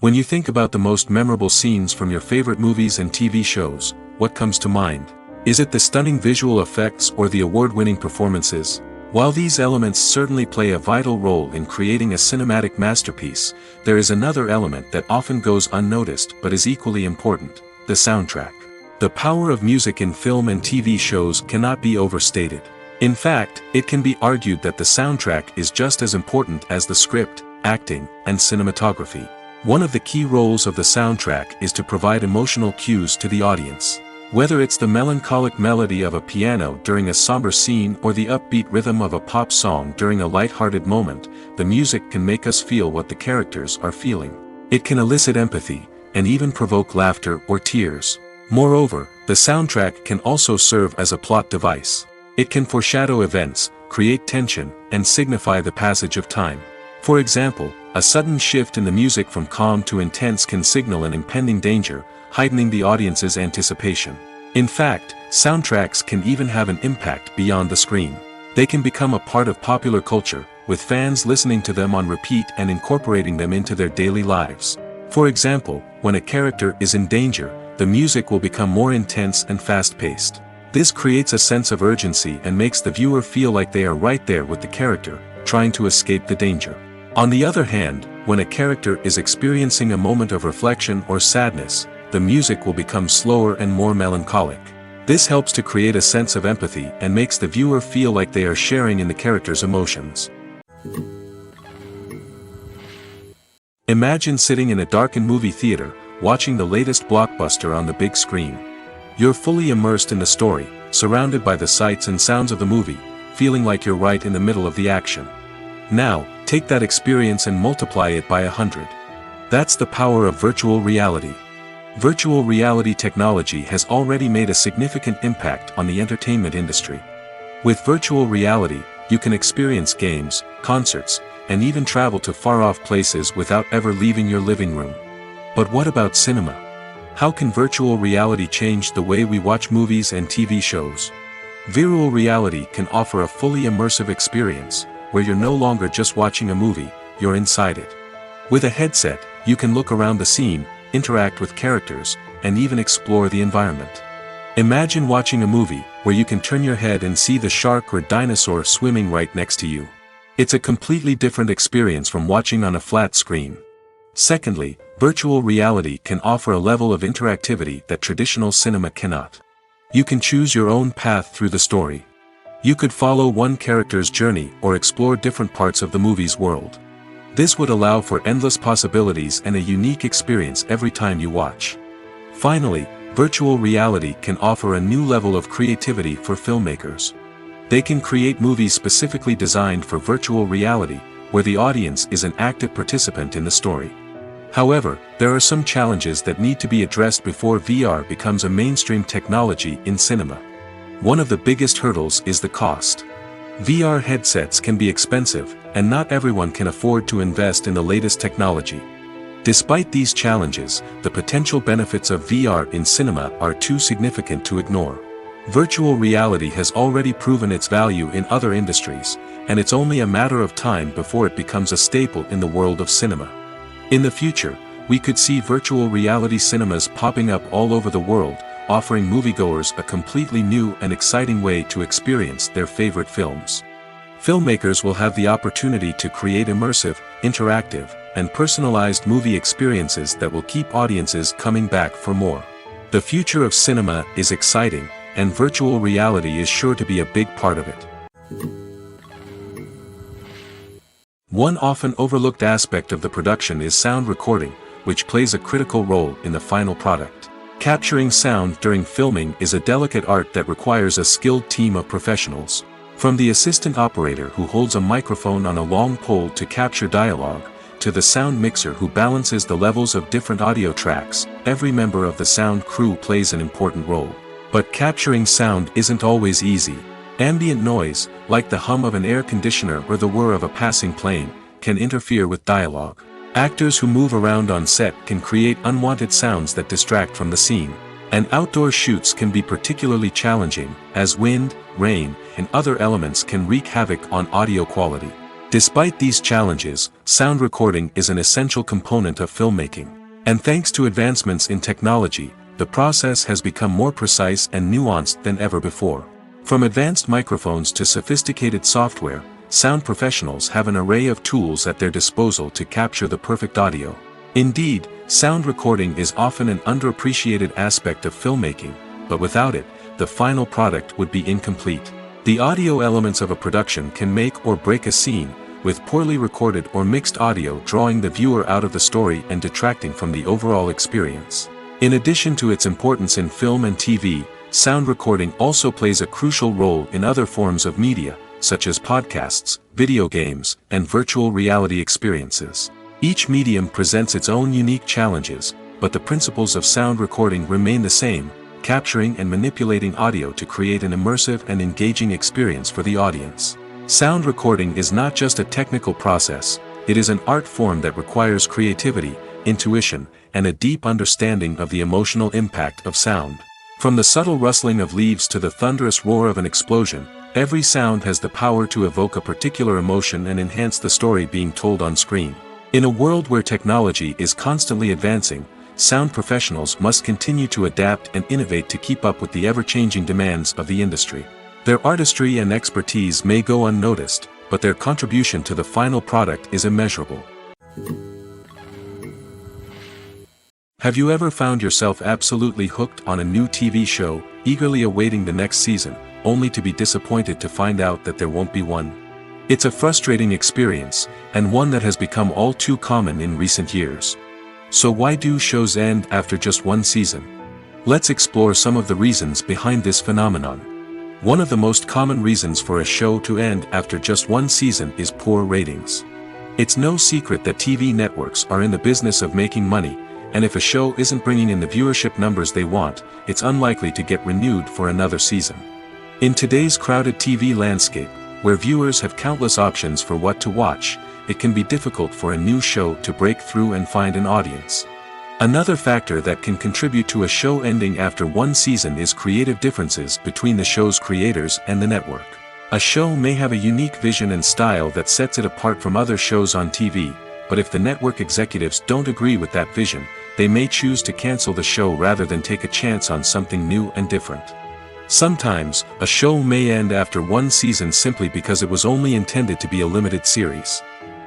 When you think about the most memorable scenes from your favorite movies and TV shows, what comes to mind? Is it the stunning visual effects or the award-winning performances? While these elements certainly play a vital role in creating a cinematic masterpiece, there is another element that often goes unnoticed but is equally important: the soundtrack. The power of music in film and TV shows cannot be overstated. In fact, it can be argued that the soundtrack is just as important as the script, acting, and cinematography. One of the key roles of the soundtrack is to provide emotional cues to the audience. Whether it's the melancholic melody of a piano during a somber scene or the upbeat rhythm of a pop song during a light-hearted moment, the music can make us feel what the characters are feeling. It can elicit empathy, and even provoke laughter or tears. Moreover, the soundtrack can also serve as a plot device. It can foreshadow events, create tension, and signify the passage of time. For example, a sudden shift in the music from calm to intense can signal an impending danger, heightening the audience's anticipation. In fact, soundtracks can even have an impact beyond the screen. They can become a part of popular culture, with fans listening to them on repeat and incorporating them into their daily lives. For example, when a character is in danger, the music will become more intense and fast-paced. This creates a sense of urgency and makes the viewer feel like they are right there with the character, trying to escape the danger. On the other hand, when a character is experiencing a moment of reflection or sadness, the music will become slower and more melancholic. This helps to create a sense of empathy and makes the viewer feel like they are sharing in the character's emotions. Imagine sitting in a darkened movie theater, watching the latest blockbuster on the big screen. You're fully immersed in the story, surrounded by the sights and sounds of the movie, feeling like you're right in the middle of the action. Now, take that experience and multiply it by 100. That's the power of virtual reality. Virtual reality technology has already made a significant impact on the entertainment industry. With virtual reality, you can experience games, concerts, and even travel to far-off places without ever leaving your living room. But what about cinema? How can virtual reality change the way we watch movies and TV shows? Virtual reality can offer a fully immersive experience, where you're no longer just watching a movie, you're inside it. With a headset, you can look around the scene, interact with characters, and even explore the environment. Imagine watching a movie where you can turn your head and see the shark or dinosaur swimming right next to you. It's a completely different experience from watching on a flat screen. Secondly, virtual reality can offer a level of interactivity that traditional cinema cannot. You can choose your own path through the story. You could follow one character's journey or explore different parts of the movie's world. This would allow for endless possibilities and a unique experience every time you watch. Finally, virtual reality can offer a new level of creativity for filmmakers. They can create movies specifically designed for virtual reality, where the audience is an active participant in the story. However, there are some challenges that need to be addressed before VR becomes a mainstream technology in cinema. One of the biggest hurdles is the cost. VR headsets can be expensive, and not everyone can afford to invest in the latest technology. Despite these challenges, the potential benefits of VR in cinema are too significant to ignore. Virtual reality has already proven its value in other industries, and it's only a matter of time before it becomes a staple in the world of cinema. In the future, we could see virtual reality cinemas popping up all over the world, offering moviegoers a completely new and exciting way to experience their favorite films. Filmmakers will have the opportunity to create immersive, interactive, and personalized movie experiences that will keep audiences coming back for more. The future of cinema is exciting, and virtual reality is sure to be a big part of it. One often overlooked aspect of the production is sound recording, which plays a critical role in the final product. Capturing sound during filming is a delicate art that requires a skilled team of professionals. From the assistant operator who holds a microphone on a long pole to capture dialogue, to the sound mixer who balances the levels of different audio tracks, every member of the sound crew plays an important role. But capturing sound isn't always easy. Ambient noise, like the hum of an air conditioner or the whir of a passing plane, can interfere with dialogue. Actors who move around on set can create unwanted sounds that distract from the scene. And outdoor shoots can be particularly challenging, as wind, rain, and other elements can wreak havoc on audio quality. Despite these challenges, sound recording is an essential component of filmmaking. And thanks to advancements in technology, the process has become more precise and nuanced than ever before. From advanced microphones to sophisticated software, sound professionals have an array of tools at their disposal to capture the perfect audio. Indeed, sound recording is often an underappreciated aspect of filmmaking, but without it, the final product would be incomplete. The audio elements of a production can make or break a scene, with poorly recorded or mixed audio drawing the viewer out of the story and detracting from the overall experience. In addition to its importance in film and TV, sound recording also plays a crucial role in other forms of media, such as podcasts, video games, and virtual reality experiences. Each medium presents its own unique challenges, but the principles of sound recording remain the same, capturing and manipulating audio to create an immersive and engaging experience for the audience. Sound recording is not just a technical process, it is an art form that requires creativity, intuition, and a deep understanding of the emotional impact of sound. From the subtle rustling of leaves to the thunderous roar of an explosion, every sound has the power to evoke a particular emotion and enhance the story being told on screen. In a world where technology is constantly advancing, sound professionals must continue to adapt and innovate to keep up with the ever-changing demands of the industry. Their artistry and expertise may go unnoticed, but their contribution to the final product is immeasurable. Have you ever found yourself absolutely hooked on a new TV show, eagerly awaiting the next season, only to be disappointed to find out that there won't be one? It's a frustrating experience, and one that has become all too common in recent years. So why do shows end after just one season? Let's explore some of the reasons behind this phenomenon. One of the most common reasons for a show to end after just one season is poor ratings. It's no secret that TV networks are in the business of making money, and if a show isn't bringing in the viewership numbers they want, it's unlikely to get renewed for another season. In today's crowded TV landscape, where viewers have countless options for what to watch, it can be difficult for a new show to break through and find an audience. Another factor that can contribute to a show ending after one season is creative differences between the show's creators and the network. A show may have a unique vision and style that sets it apart from other shows on TV, but if the network executives don't agree with that vision, they may choose to cancel the show rather than take a chance on something new and different. Sometimes, a show may end after one season simply because it was only intended to be a limited series.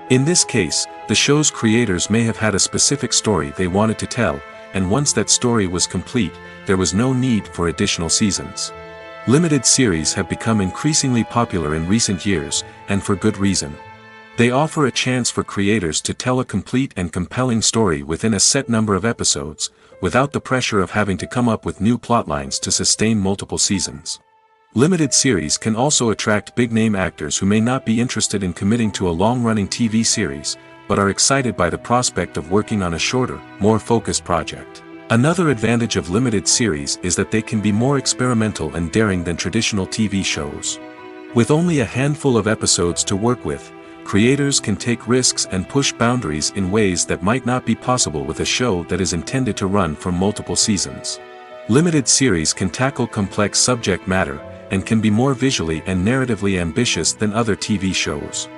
In this case, the show's creators may have had a specific story they wanted to tell, and once that story was complete, there was no need for additional seasons. Limited series have become increasingly popular in recent years, and for good reason. They offer a chance for creators to tell a complete and compelling story within a set number of episodes, without the pressure of having to come up with new plotlines to sustain multiple seasons. Limited series can also attract big-name actors who may not be interested in committing to a long-running TV series, but are excited by the prospect of working on a shorter, more focused project. Another advantage of limited series is that they can be more experimental and daring than traditional TV shows. With only a handful of episodes to work with, creators can take risks and push boundaries in ways that might not be possible with a show that is intended to run for multiple seasons. Limited series can tackle complex subject matter, and can be more visually and narratively ambitious than other TV shows.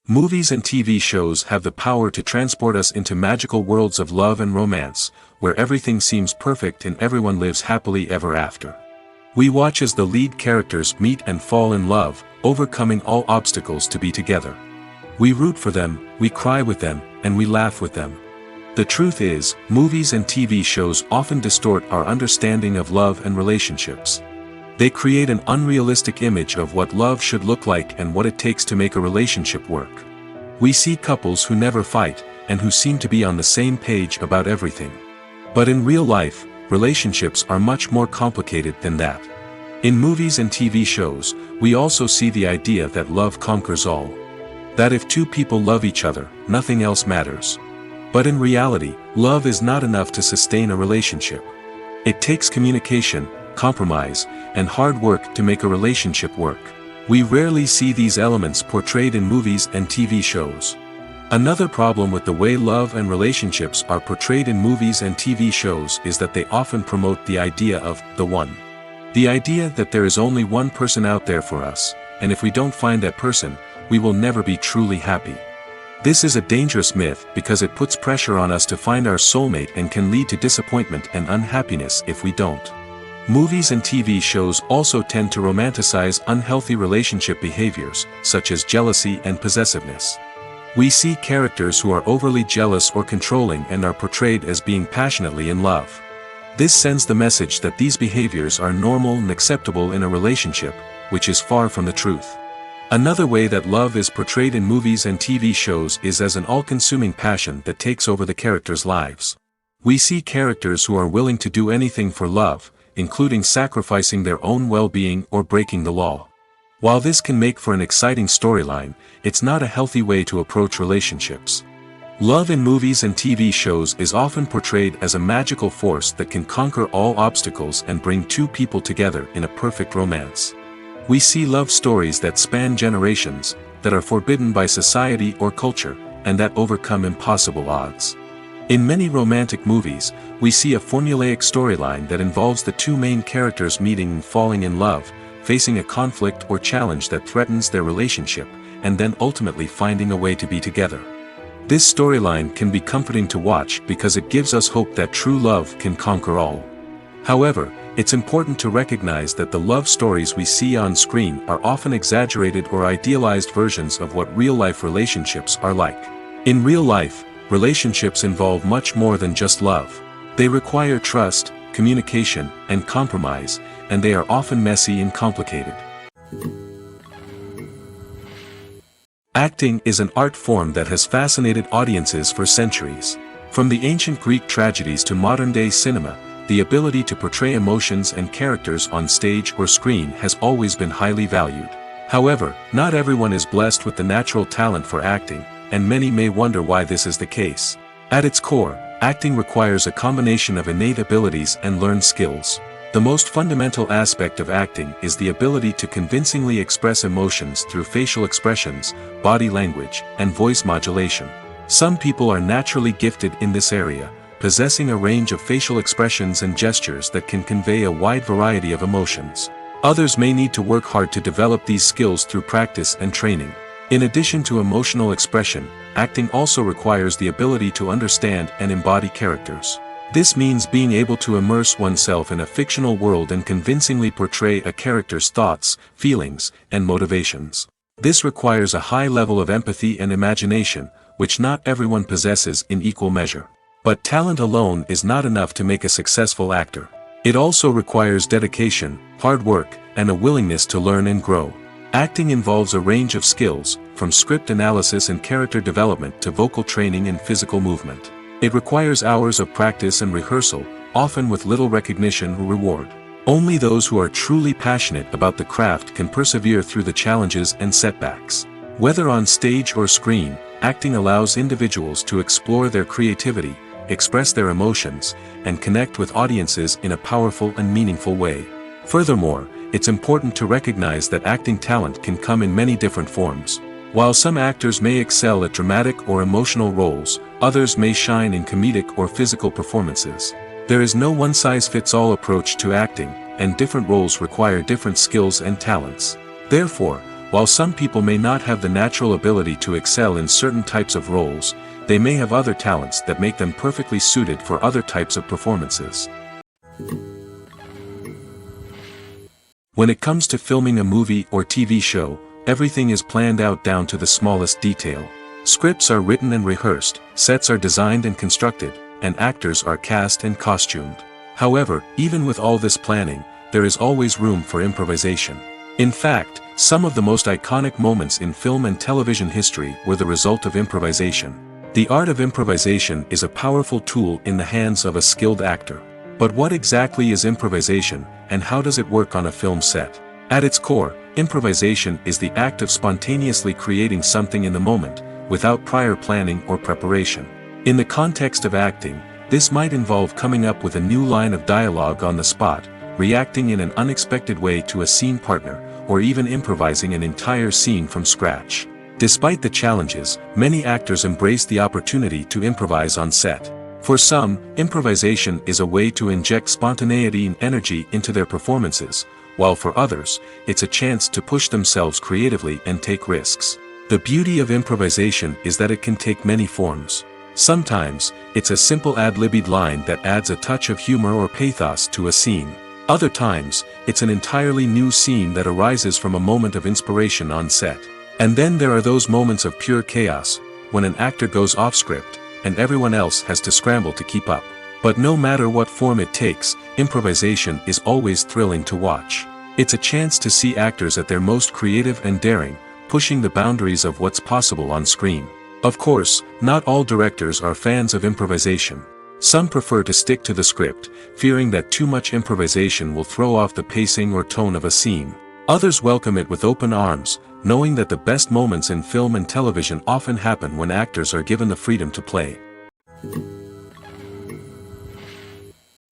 Movies and TV shows have the power to transport us into magical worlds of love and romance, where everything seems perfect and everyone lives happily ever after. We watch as the lead characters meet and fall in love, overcoming all obstacles to be together. We root for them, we cry with them, and we laugh with them. The truth is, movies and TV shows often distort our understanding of love and relationships. They create an unrealistic image of what love should look like and what it takes to make a relationship work. We see couples who never fight, and who seem to be on the same page about everything. But in real life, relationships are much more complicated than that. In movies and TV shows, we also see the idea that love conquers all. That if two people love each other, nothing else matters. But in reality, love is not enough to sustain a relationship. It takes communication, compromise, and hard work to make a relationship work. We rarely see these elements portrayed in movies and TV shows. Another problem with the way love and relationships are portrayed in movies and TV shows is that they often promote the idea of the one. The idea that there is only one person out there for us, and if we don't find that person, we will never be truly happy. This is a dangerous myth because it puts pressure on us to find our soulmate and can lead to disappointment and unhappiness if we don't. Movies and TV shows also tend to romanticize unhealthy relationship behaviors, such as jealousy and possessiveness. We see characters who are overly jealous or controlling and are portrayed as being passionately in love. This sends the message that these behaviors are normal and acceptable in a relationship, which is far from the truth. Another way that love is portrayed in movies and TV shows is as an all-consuming passion that takes over the characters' lives. We see characters who are willing to do anything for love, including sacrificing their own well-being or breaking the law. While this can make for an exciting storyline, it's not a healthy way to approach relationships. Love in movies and TV shows is often portrayed as a magical force that can conquer all obstacles and bring two people together in a perfect romance. We see love stories that span generations, that are forbidden by society or culture, and that overcome impossible odds. In many romantic movies, we see a formulaic storyline that involves the two main characters meeting and falling in love, facing a conflict or challenge that threatens their relationship, and then ultimately finding a way to be together. This storyline can be comforting to watch because it gives us hope that true love can conquer all. However, it's important to recognize that the love stories we see on screen are often exaggerated or idealized versions of what real-life relationships are like. In real life, relationships involve much more than just love. They require trust, communication, and compromise, and they are often messy and complicated. Acting is an art form that has fascinated audiences for centuries. From the ancient Greek tragedies to modern-day cinema, the ability to portray emotions and characters on stage or screen has always been highly valued. However, not everyone is blessed with the natural talent for acting, and many may wonder why this is the case. At its core, acting requires a combination of innate abilities and learned skills. The most fundamental aspect of acting is the ability to convincingly express emotions through facial expressions, body language, and voice modulation. Some people are naturally gifted in this area, possessing a range of facial expressions and gestures that can convey a wide variety of emotions. Others may need to work hard to develop these skills through practice and training. In addition to emotional expression, acting also requires the ability to understand and embody characters. This means being able to immerse oneself in a fictional world and convincingly portray a character's thoughts, feelings, and motivations. This requires a high level of empathy and imagination, which not everyone possesses in equal measure. But talent alone is not enough to make a successful actor. It also requires dedication, hard work, and a willingness to learn and grow. Acting involves a range of skills, from script analysis and character development to vocal training and physical movement. It requires hours of practice and rehearsal, often with little recognition or reward. Only those who are truly passionate about the craft can persevere through the challenges and setbacks. Whether on stage or screen, acting allows individuals to explore their creativity, express their emotions, and connect with audiences in a powerful and meaningful way. Furthermore, it's important to recognize that acting talent can come in many different forms. While some actors may excel at dramatic or emotional roles, others may shine in comedic or physical performances. There is no one-size-fits-all approach to acting, and different roles require different skills and talents. Therefore, while some people may not have the natural ability to excel in certain types of roles, they may have other talents that make them perfectly suited for other types of performances. When it comes to filming a movie or TV show, everything is planned out down to the smallest detail. Scripts are written and rehearsed, sets are designed and constructed, and actors are cast and costumed. However, even with all this planning, there is always room for improvisation. In fact, some of the most iconic moments in film and television history were the result of improvisation. The art of improvisation is a powerful tool in the hands of a skilled actor. But what exactly is improvisation, and how does it work on a film set? At its core, improvisation is the act of spontaneously creating something in the moment, without prior planning or preparation. In the context of acting, this might involve coming up with a new line of dialogue on the spot, reacting in an unexpected way to a scene partner, or even improvising an entire scene from scratch. Despite the challenges, many actors embrace the opportunity to improvise on set. For some, improvisation is a way to inject spontaneity and energy into their performances, while for others, it's a chance to push themselves creatively and take risks. The beauty of improvisation is that it can take many forms. Sometimes, it's a simple ad-libbed line that adds a touch of humor or pathos to a scene. Other times, it's an entirely new scene that arises from a moment of inspiration on set. And then there are those moments of pure chaos, when an actor goes off script, and everyone else has to scramble to keep up. But no matter what form it takes, improvisation is always thrilling to watch. It's a chance to see actors at their most creative and daring, pushing the boundaries of what's possible on screen. Of course, not all directors are fans of improvisation. Some prefer to stick to the script, fearing that too much improvisation will throw off the pacing or tone of a scene. Others welcome it with open arms, knowing that the best moments in film and television often happen when actors are given the freedom to play.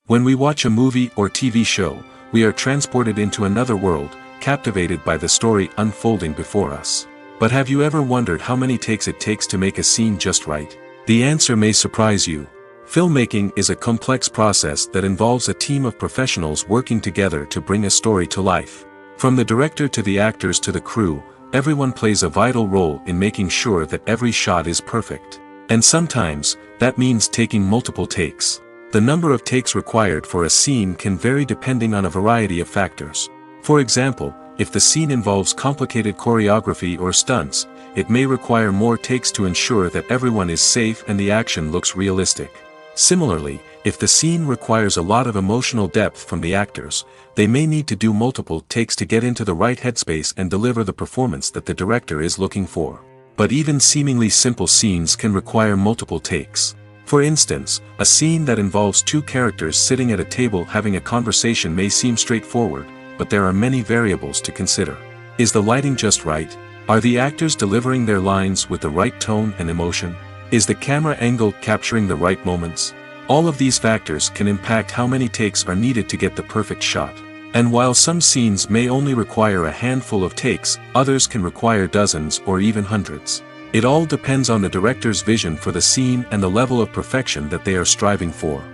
When we watch a movie or TV show, we are transported into another world, captivated by the story unfolding before us. But have you ever wondered how many takes it takes to make a scene just right? The answer may surprise you. Filmmaking is a complex process that involves a team of professionals working together to bring a story to life. From the director to the actors to the crew, everyone plays a vital role in making sure that every shot is perfect. And sometimes, that means taking multiple takes. The number of takes required for a scene can vary depending on a variety of factors. For example, if the scene involves complicated choreography or stunts, it may require more takes to ensure that everyone is safe and the action looks realistic. Similarly, if the scene requires a lot of emotional depth from the actors, they may need to do multiple takes to get into the right headspace and deliver the performance that the director is looking for. But even seemingly simple scenes can require multiple takes. For instance, a scene that involves two characters sitting at a table having a conversation may seem straightforward, but there are many variables to consider. Is the lighting just right? Are the actors delivering their lines with the right tone and emotion? Is the camera angle capturing the right moments? All of these factors can impact how many takes are needed to get the perfect shot. And while some scenes may only require a handful of takes, others can require dozens or even hundreds. It all depends on the director's vision for the scene and the level of perfection that they are striving for.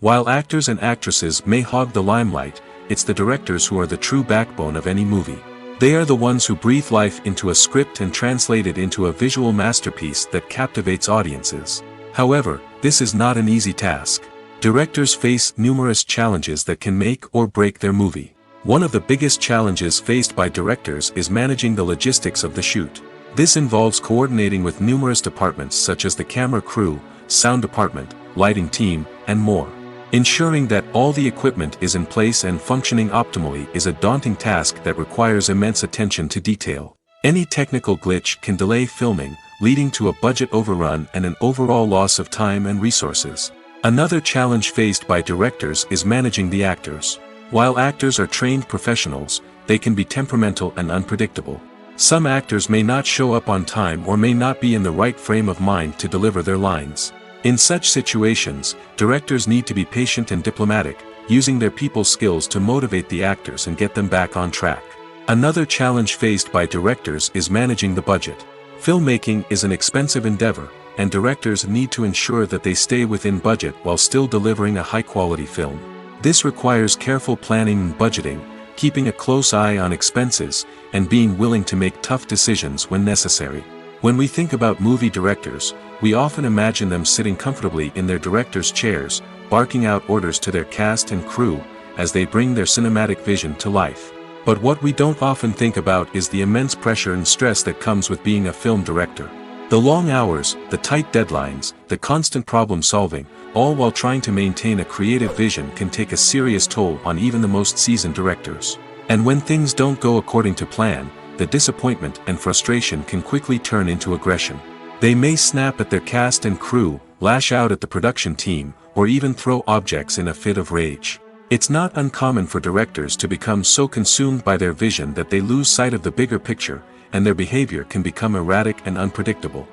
While actors and actresses may hog the limelight, it's the directors who are the true backbone of any movie. They are the ones who breathe life into a script and translate it into a visual masterpiece that captivates audiences. However, this is not an easy task. Directors face numerous challenges that can make or break their movie. One of the biggest challenges faced by directors is managing the logistics of the shoot. This involves coordinating with numerous departments such as the camera crew, sound department, lighting team, and more. Ensuring that all the equipment is in place and functioning optimally is a daunting task that requires immense attention to detail. Any technical glitch can delay filming, leading to a budget overrun and an overall loss of time and resources. Another challenge faced by directors is managing the actors. While actors are trained professionals, they can be temperamental and unpredictable. Some actors may not show up on time or may not be in the right frame of mind to deliver their lines. In such situations, directors need to be patient and diplomatic, using their people skills to motivate the actors and get them back on track. Another challenge faced by directors is managing the budget. Filmmaking is an expensive endeavor, and directors need to ensure that they stay within budget while still delivering a high-quality film. This requires careful planning and budgeting, keeping a close eye on expenses, and being willing to make tough decisions when necessary. When we think about movie directors, we often imagine them sitting comfortably in their director's chairs, barking out orders to their cast and crew, as they bring their cinematic vision to life. But what we don't often think about is the immense pressure and stress that comes with being a film director. The long hours, the tight deadlines, the constant problem solving, all while trying to maintain a creative vision can take a serious toll on even the most seasoned directors. And when things don't go according to plan, the disappointment and frustration can quickly turn into aggression. They may snap at their cast and crew, lash out at the production team, or even throw objects in a fit of rage. It's not uncommon for directors to become so consumed by their vision that they lose sight of the bigger picture, and their behavior can become erratic and unpredictable.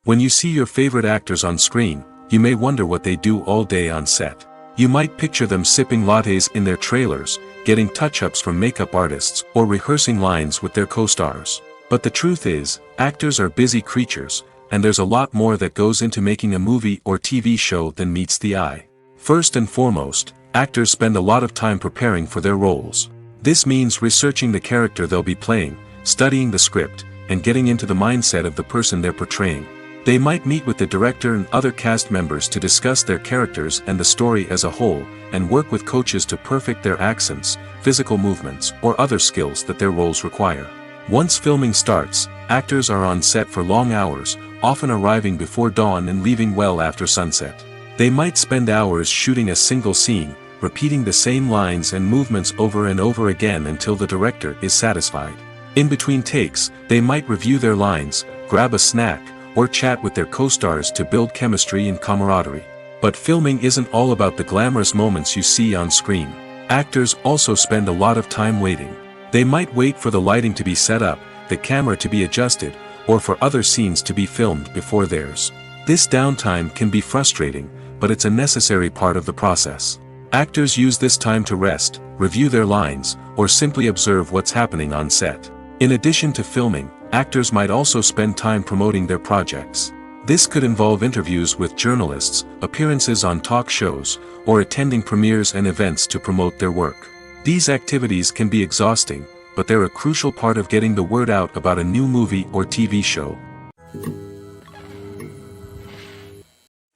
When you see your favorite actors on screen, you may wonder what they do all day on set. You might picture them sipping lattes in their trailers, getting touch-ups from makeup artists, or rehearsing lines with their co-stars. But the truth is, actors are busy creatures, and there's a lot more that goes into making a movie or TV show than meets the eye. First and foremost, actors spend a lot of time preparing for their roles. This means researching the character they'll be playing, studying the script, and getting into the mindset of the person they're portraying. They might meet with the director and other cast members to discuss their characters and the story as a whole, and work with coaches to perfect their accents, physical movements, or other skills that their roles require. Once filming starts, actors are on set for long hours, often arriving before dawn and leaving well after sunset. They might spend hours shooting a single scene, repeating the same lines and movements over and over again until the director is satisfied. In between takes, they might review their lines, grab a snack, or chat with their co-stars to build chemistry and camaraderie. But filming isn't all about the glamorous moments you see on screen. Actors also spend a lot of time waiting. They might wait for the lighting to be set up, the camera to be adjusted, or for other scenes to be filmed before theirs. This downtime can be frustrating, but it's a necessary part of the process. Actors use this time to rest, review their lines, or simply observe what's happening on set. In addition to filming, actors might also spend time promoting their projects. This could involve interviews with journalists, appearances on talk shows, or attending premieres and events to promote their work. These activities can be exhausting, but they're a crucial part of getting the word out about a new movie or TV show.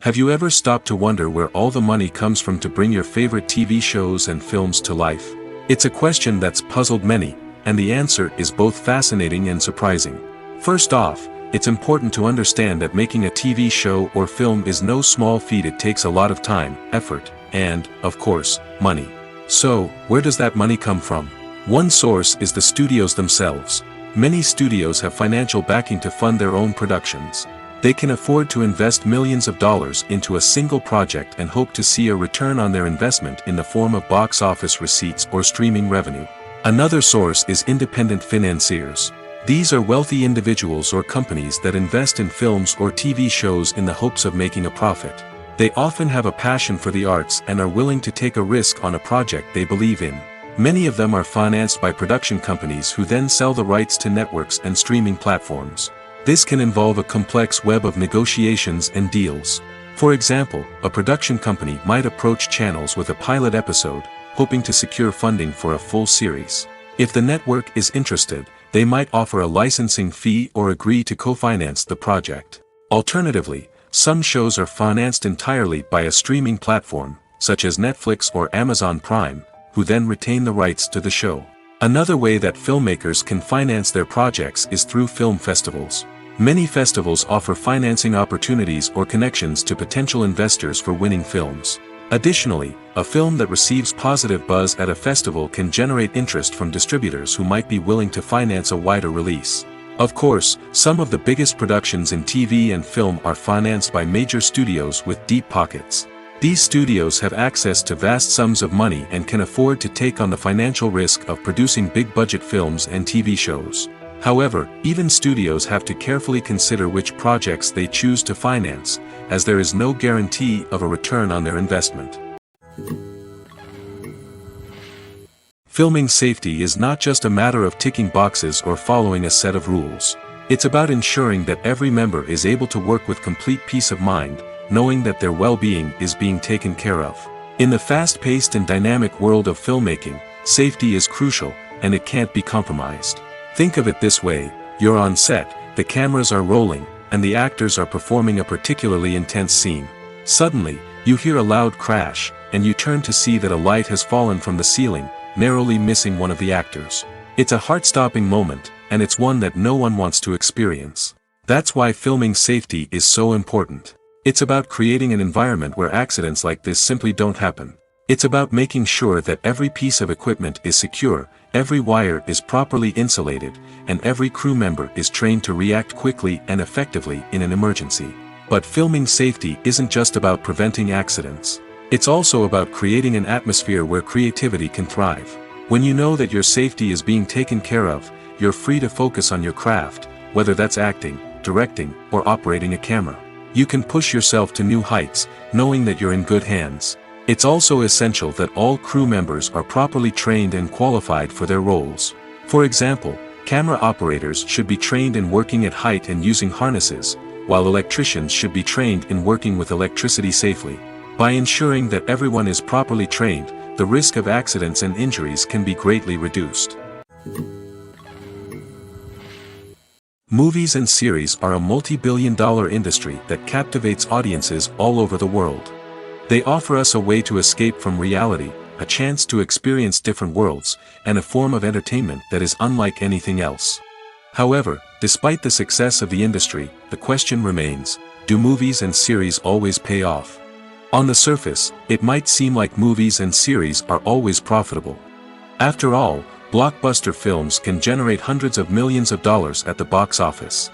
Have you ever stopped to wonder where all the money comes from to bring your favorite TV shows and films to life? It's a question that's puzzled many, and the answer is both fascinating and surprising. First off, it's important to understand that making a TV show or film is no small feat. It takes a lot of time, effort, and, of course, money. So, where does that money come from? One source is the studios themselves. Many studios have financial backing to fund their own productions. They can afford to invest millions of dollars into a single project and hope to see a return on their investment in the form of box office receipts or streaming revenue. Another source is independent financiers. These are wealthy individuals or companies that invest in films or TV shows in the hopes of making a profit. They often have a passion for the arts and are willing to take a risk on a project they believe in. Many of them are financed by production companies who then sell the rights to networks and streaming platforms. This can involve a complex web of negotiations and deals. For example, a production company might approach channels with a pilot episode, hoping to secure funding for a full series. If the network is interested, they might offer a licensing fee or agree to co-finance the project. Alternatively, some shows are financed entirely by a streaming platform, such as Netflix or Amazon Prime, who then retain the rights to the show. Another way that filmmakers can finance their projects is through film festivals. Many festivals offer financing opportunities or connections to potential investors for winning films. Additionally, a film that receives positive buzz at a festival can generate interest from distributors who might be willing to finance a wider release. Of course, some of the biggest productions in TV and film are financed by major studios with deep pockets. These studios have access to vast sums of money and can afford to take on the financial risk of producing big-budget films and TV shows. However, even studios have to carefully consider which projects they choose to finance, as there is no guarantee of a return on their investment. Filming safety is not just a matter of ticking boxes or following a set of rules. It's about ensuring that every member is able to work with complete peace of mind, knowing that their well-being is being taken care of. In the fast-paced and dynamic world of filmmaking, safety is crucial, and it can't be compromised. Think of it this way: you're on set, the cameras are rolling, and the actors are performing a particularly intense scene. Suddenly, you hear a loud crash, and you turn to see that a light has fallen from the ceiling, narrowly missing one of the actors. It's a heart-stopping moment, and it's one that no one wants to experience. That's why filming safety is so important. It's about creating an environment where accidents like this simply don't happen. It's about making sure that every piece of equipment is secure, every wire is properly insulated, and every crew member is trained to react quickly and effectively in an emergency. But filming safety isn't just about preventing accidents. It's also about creating an atmosphere where creativity can thrive. When you know that your safety is being taken care of, you're free to focus on your craft, whether that's acting, directing, or operating a camera. You can push yourself to new heights, knowing that you're in good hands. It's also essential that all crew members are properly trained and qualified for their roles. For example, camera operators should be trained in working at height and using harnesses, while electricians should be trained in working with electricity safely. By ensuring that everyone is properly trained, the risk of accidents and injuries can be greatly reduced. Movies and series are a multi-billion-dollar industry that captivates audiences all over the world. They offer us a way to escape from reality, a chance to experience different worlds, and a form of entertainment that is unlike anything else. However, despite the success of the industry, the question remains, do movies and series always pay off? On the surface, it might seem like movies and series are always profitable. After all, blockbuster films can generate hundreds of millions of dollars at the box office.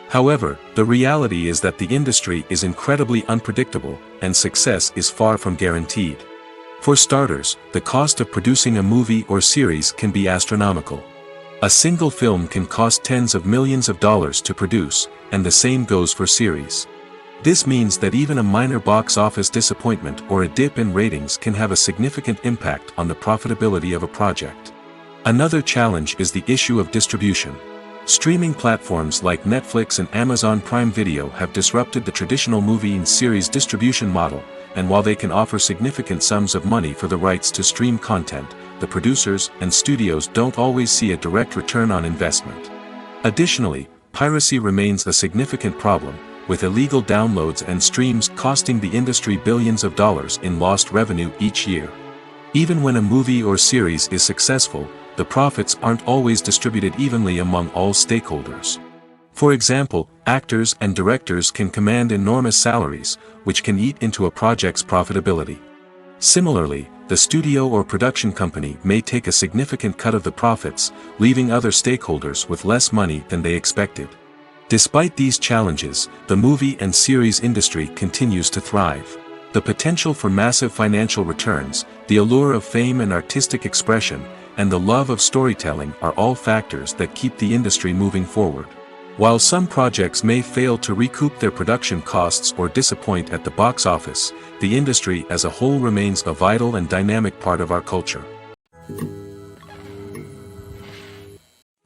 However, the reality is that the industry is incredibly unpredictable, and success is far from guaranteed. For starters, the cost of producing a movie or series can be astronomical. A single film can cost tens of millions of dollars to produce, and the same goes for series. This means that even a minor box office disappointment or a dip in ratings can have a significant impact on the profitability of a project. Another challenge is the issue of distribution. Streaming platforms like Netflix and Amazon Prime Video have disrupted the traditional movie and series distribution model, and while they can offer significant sums of money for the rights to stream content, the producers and studios don't always see a direct return on investment. Additionally, piracy remains a significant problem, with illegal downloads and streams costing the industry billions of dollars in lost revenue each year. Even when a movie or series is successful, the profits aren't always distributed evenly among all stakeholders. For example, actors and directors can command enormous salaries, which can eat into a project's profitability. Similarly, the studio or production company may take a significant cut of the profits, leaving other stakeholders with less money than they expected. Despite these challenges, the movie and series industry continues to thrive. The potential for massive financial returns, the allure of fame and artistic expression, and the love of storytelling are all factors that keep the industry moving forward. While some projects may fail to recoup their production costs or disappoint at the box office, the industry as a whole remains a vital and dynamic part of our culture.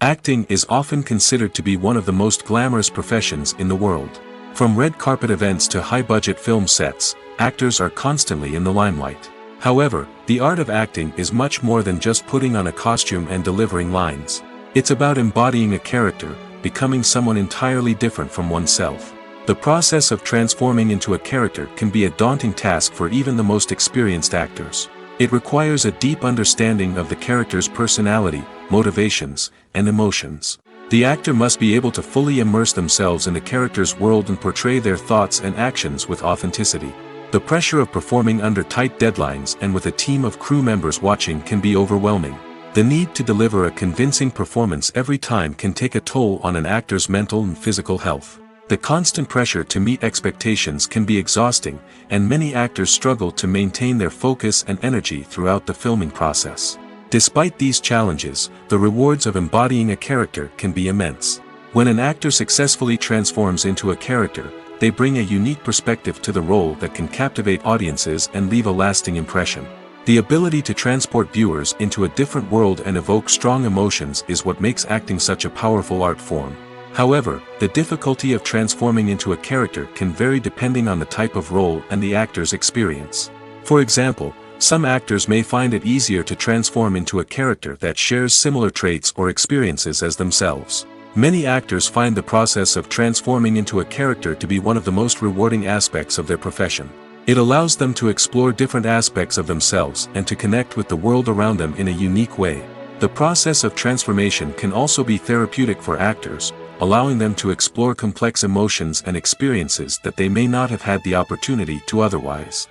Acting is often considered to be one of the most glamorous professions in the world. From red carpet events to high-budget film sets, actors are constantly in the limelight. However, the art of acting is much more than just putting on a costume and delivering lines. It's about embodying a character, becoming someone entirely different from oneself. The process of transforming into a character can be a daunting task for even the most experienced actors. It requires a deep understanding of the character's personality, motivations, and emotions. The actor must be able to fully immerse themselves in the character's world and portray their thoughts and actions with authenticity. The pressure of performing under tight deadlines and with a team of crew members watching can be overwhelming. The need to deliver a convincing performance every time can take a toll on an actor's mental and physical health. The constant pressure to meet expectations can be exhausting, and many actors struggle to maintain their focus and energy throughout the filming process. Despite these challenges, the rewards of embodying a character can be immense. When an actor successfully transforms into a character, they bring a unique perspective to the role that can captivate audiences and leave a lasting impression. The ability to transport viewers into a different world and evoke strong emotions is what makes acting such a powerful art form. However, the difficulty of transforming into a character can vary depending on the type of role and the actor's experience. For example, some actors may find it easier to transform into a character that shares similar traits or experiences as themselves. Many actors find the process of transforming into a character to be one of the most rewarding aspects of their profession. It allows them to explore different aspects of themselves and to connect with the world around them in a unique way. The process of transformation can also be therapeutic for actors, allowing them to explore complex emotions and experiences that they may not have had the opportunity to otherwise.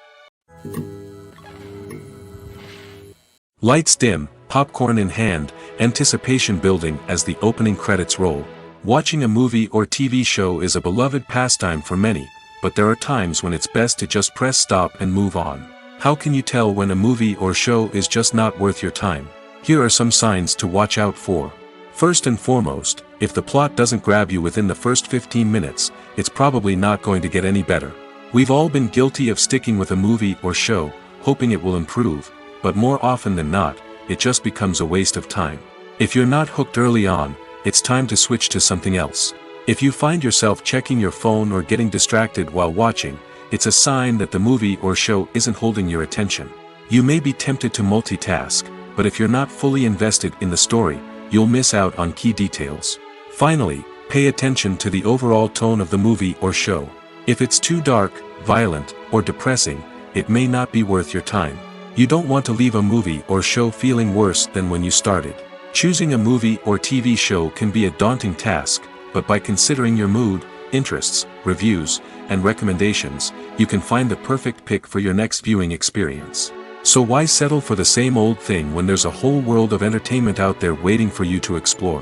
Lights dim, popcorn in hand, anticipation building as the opening credits roll. Watching a movie or TV show is a beloved pastime for many, but there are times when it's best to just press stop and move on. How can you tell when a movie or show is just not worth your time? Here are some signs to watch out for. First and foremost, if the plot doesn't grab you within the first 15 minutes, it's probably not going to get any better. We've all been guilty of sticking with a movie or show, hoping it will improve, but more often than not, it just becomes a waste of time. If you're not hooked early on, it's time to switch to something else. If you find yourself checking your phone or getting distracted while watching, it's a sign that the movie or show isn't holding your attention. You may be tempted to multitask, but if you're not fully invested in the story, you'll miss out on key details. Finally, pay attention to the overall tone of the movie or show. If it's too dark, violent, or depressing, it may not be worth your time. You don't want to leave a movie or show feeling worse than when you started. Choosing a movie or TV show can be a daunting task, but by considering your mood, interests, reviews, and recommendations, you can find the perfect pick for your next viewing experience. So why settle for the same old thing when there's a whole world of entertainment out there waiting for you to explore?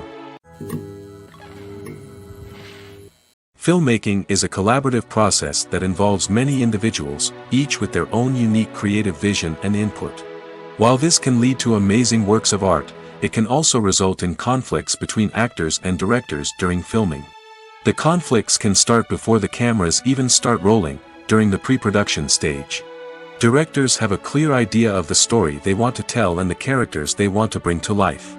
Filmmaking is a collaborative process that involves many individuals, each with their own unique creative vision and input. While this can lead to amazing works of art, it can also result in conflicts between actors and directors during filming. The conflicts can start before the cameras even start rolling, during the pre-production stage. Directors have a clear idea of the story they want to tell and the characters they want to bring to life.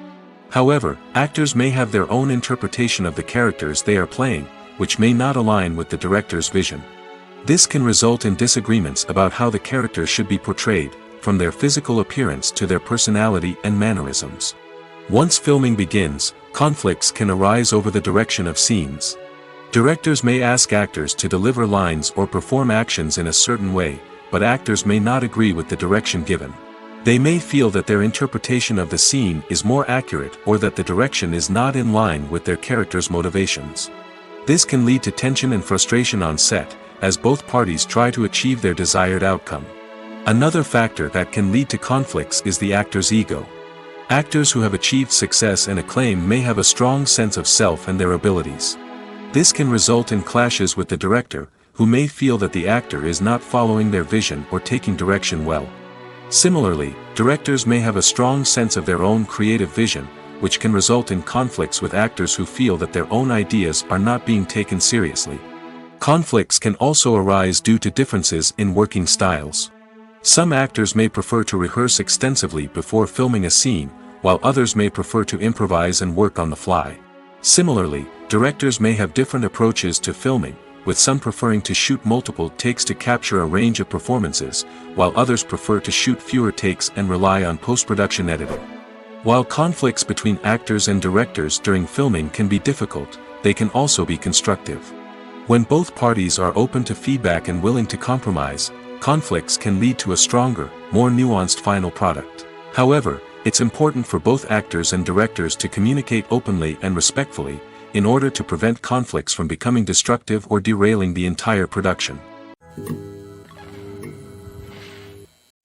However, actors may have their own interpretation of the characters they are playing, which may not align with the director's vision. This can result in disagreements about how the characters should be portrayed, from their physical appearance to their personality and mannerisms. Once filming begins, conflicts can arise over the direction of scenes. Directors may ask actors to deliver lines or perform actions in a certain way, but actors may not agree with the direction given. They may feel that their interpretation of the scene is more accurate or that the direction is not in line with their character's motivations. This can lead to tension and frustration on set, as both parties try to achieve their desired outcome. Another factor that can lead to conflicts is the actor's ego. Actors who have achieved success and acclaim may have a strong sense of self and their abilities. This can result in clashes with the director, who may feel that the actor is not following their vision or taking direction well. Similarly, directors may have a strong sense of their own creative vision, which can result in conflicts with actors who feel that their own ideas are not being taken seriously. Conflicts can also arise due to differences in working styles. Some actors may prefer to rehearse extensively before filming a scene, while others may prefer to improvise and work on the fly. Similarly, directors may have different approaches to filming, with some preferring to shoot multiple takes to capture a range of performances, while others prefer to shoot fewer takes and rely on post-production editing. While conflicts between actors and directors during filming can be difficult, they can also be constructive. When both parties are open to feedback and willing to compromise, conflicts can lead to a stronger, more nuanced final product. However, it's important for both actors and directors to communicate openly and respectfully, in order to prevent conflicts from becoming destructive or derailing the entire production.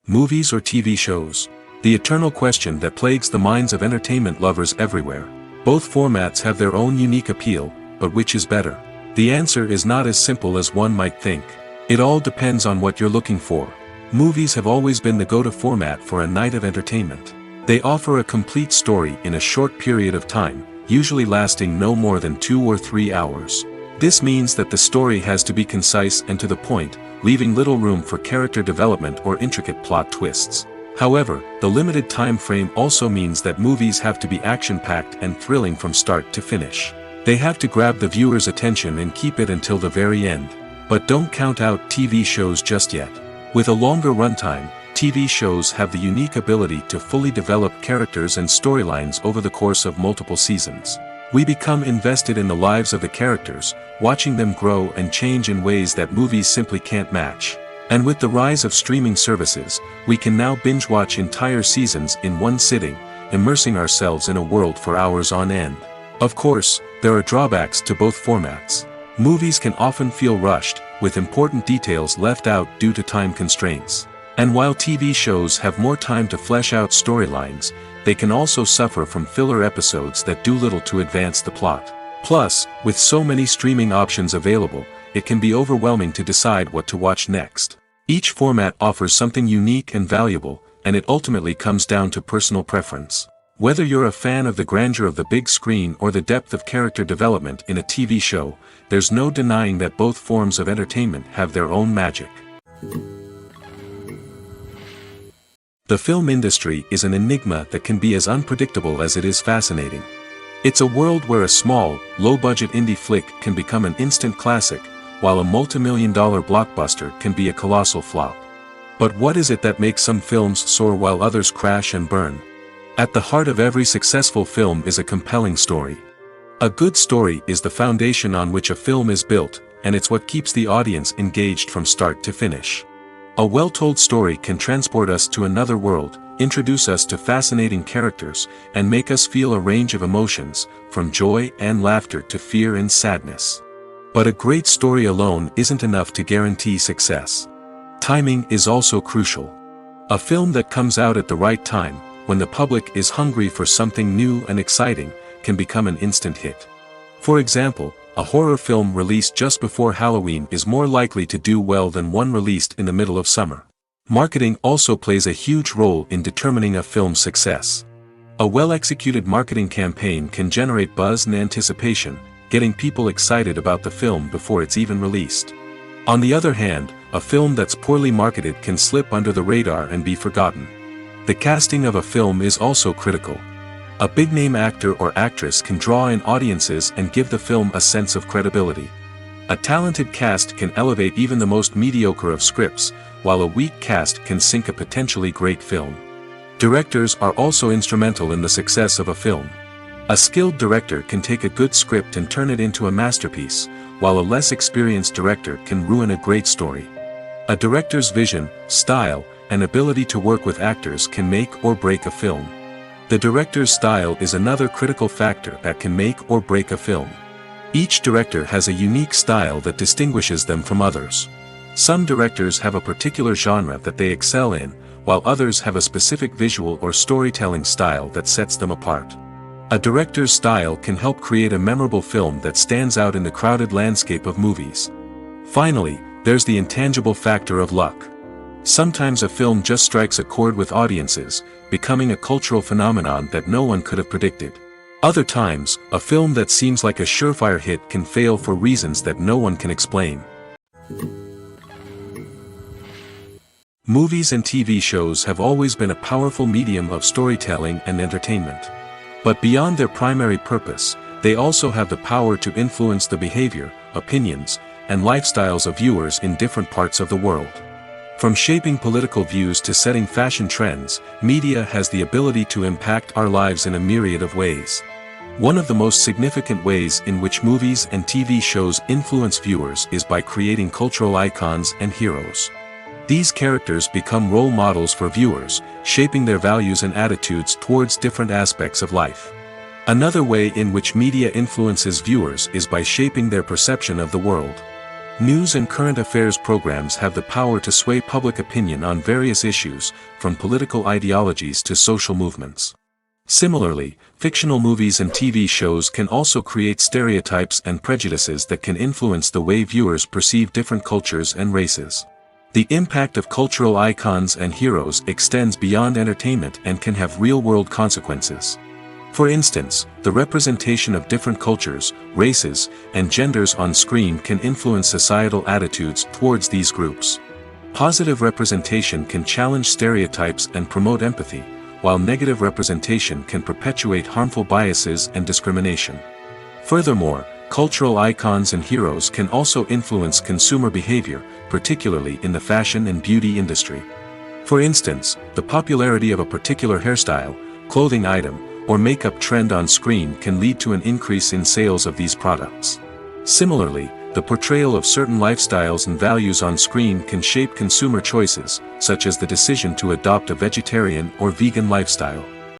Movies or TV shows? The eternal question that plagues the minds of entertainment lovers everywhere. Both formats have their own unique appeal, but which is better? The answer is not as simple as one might think. It all depends on what you're looking for. Movies have always been the go-to format for a night of entertainment. They offer a complete story in a short period of time, usually lasting no more than 2 or 3 hours. This means that the story has to be concise and to the point, leaving little room for character development or intricate plot twists. However, the limited time frame also means that movies have to be action-packed and thrilling from start to finish. They have to grab the viewer's attention and keep it until the very end. But don't count out TV shows just yet. With a longer runtime, TV shows have the unique ability to fully develop characters and storylines over the course of multiple seasons. We become invested in the lives of the characters, watching them grow and change in ways that movies simply can't match. And with the rise of streaming services, we can now binge-watch entire seasons in one sitting, immersing ourselves in a world for hours on end. Of course, there are drawbacks to both formats. Movies can often feel rushed, with important details left out due to time constraints. And while TV shows have more time to flesh out storylines, they can also suffer from filler episodes that do little to advance the plot. Plus, with so many streaming options available, it can be overwhelming to decide what to watch next. Each format offers something unique and valuable, and it ultimately comes down to personal preference. Whether you're a fan of the grandeur of the big screen or the depth of character development in a TV show, there's no denying that both forms of entertainment have their own magic. The film industry is an enigma that can be as unpredictable as it is fascinating. It's a world where a small, low-budget indie flick can become an instant classic, while a multi-million-dollar blockbuster can be a colossal flop. But what is it that makes some films soar while others crash and burn? At the heart of every successful film is a compelling story. A good story is the foundation on which a film is built, and it's what keeps the audience engaged from start to finish. A well-told story can transport us to another world, introduce us to fascinating characters, and make us feel a range of emotions, from joy and laughter to fear and sadness. But a great story alone isn't enough to guarantee success. Timing is also crucial. A film that comes out at the right time, when the public is hungry for something new and exciting, can become an instant hit. For example, a horror film released just before Halloween is more likely to do well than one released in the middle of summer. Marketing also plays a huge role in determining a film's success. A well-executed marketing campaign can generate buzz and anticipation, getting people excited about the film before it's even released. On the other hand, a film that's poorly marketed can slip under the radar and be forgotten. The casting of a film is also critical. A big-name actor or actress can draw in audiences and give the film a sense of credibility. A talented cast can elevate even the most mediocre of scripts, while a weak cast can sink a potentially great film. Directors are also instrumental in the success of a film. A skilled director can take a good script and turn it into a masterpiece, while a less experienced director can ruin a great story. A director's vision, style, and ability to work with actors can make or break a film. The director's style is another critical factor that can make or break a film. Each director has a unique style that distinguishes them from others. Some directors have a particular genre that they excel in, while others have a specific visual or storytelling style that sets them apart. A director's style can help create a memorable film that stands out in the crowded landscape of movies. Finally, there's the intangible factor of luck. Sometimes a film just strikes a chord with audiences, becoming a cultural phenomenon that no one could have predicted. Other times, a film that seems like a surefire hit can fail for reasons that no one can explain. Movies and TV shows have always been a powerful medium of storytelling and entertainment. But beyond their primary purpose, they also have the power to influence the behavior, opinions, and lifestyles of viewers in different parts of the world. From shaping political views to setting fashion trends, media has the ability to impact our lives in a myriad of ways. One of the most significant ways in which movies and TV shows influence viewers is by creating cultural icons and heroes. These characters become role models for viewers, shaping their values and attitudes towards different aspects of life. Another way in which media influences viewers is by shaping their perception of the world. News and current affairs programs have the power to sway public opinion on various issues, from political ideologies to social movements. Similarly, fictional movies and TV shows can also create stereotypes and prejudices that can influence the way viewers perceive different cultures and races. The impact of cultural icons and heroes extends beyond entertainment and can have real-world consequences. For instance, the representation of different cultures, races, and genders on screen can influence societal attitudes towards these groups. Positive representation can challenge stereotypes and promote empathy, while negative representation can perpetuate harmful biases and discrimination. Furthermore, cultural icons and heroes can also influence consumer behavior, particularly in the fashion and beauty industry. For instance, the popularity of a particular hairstyle, clothing item, or makeup trend on screen can lead to an increase in sales of these products. Similarly, the portrayal of certain lifestyles and values on screen can shape consumer choices, such as the decision to adopt a vegetarian or vegan lifestyle.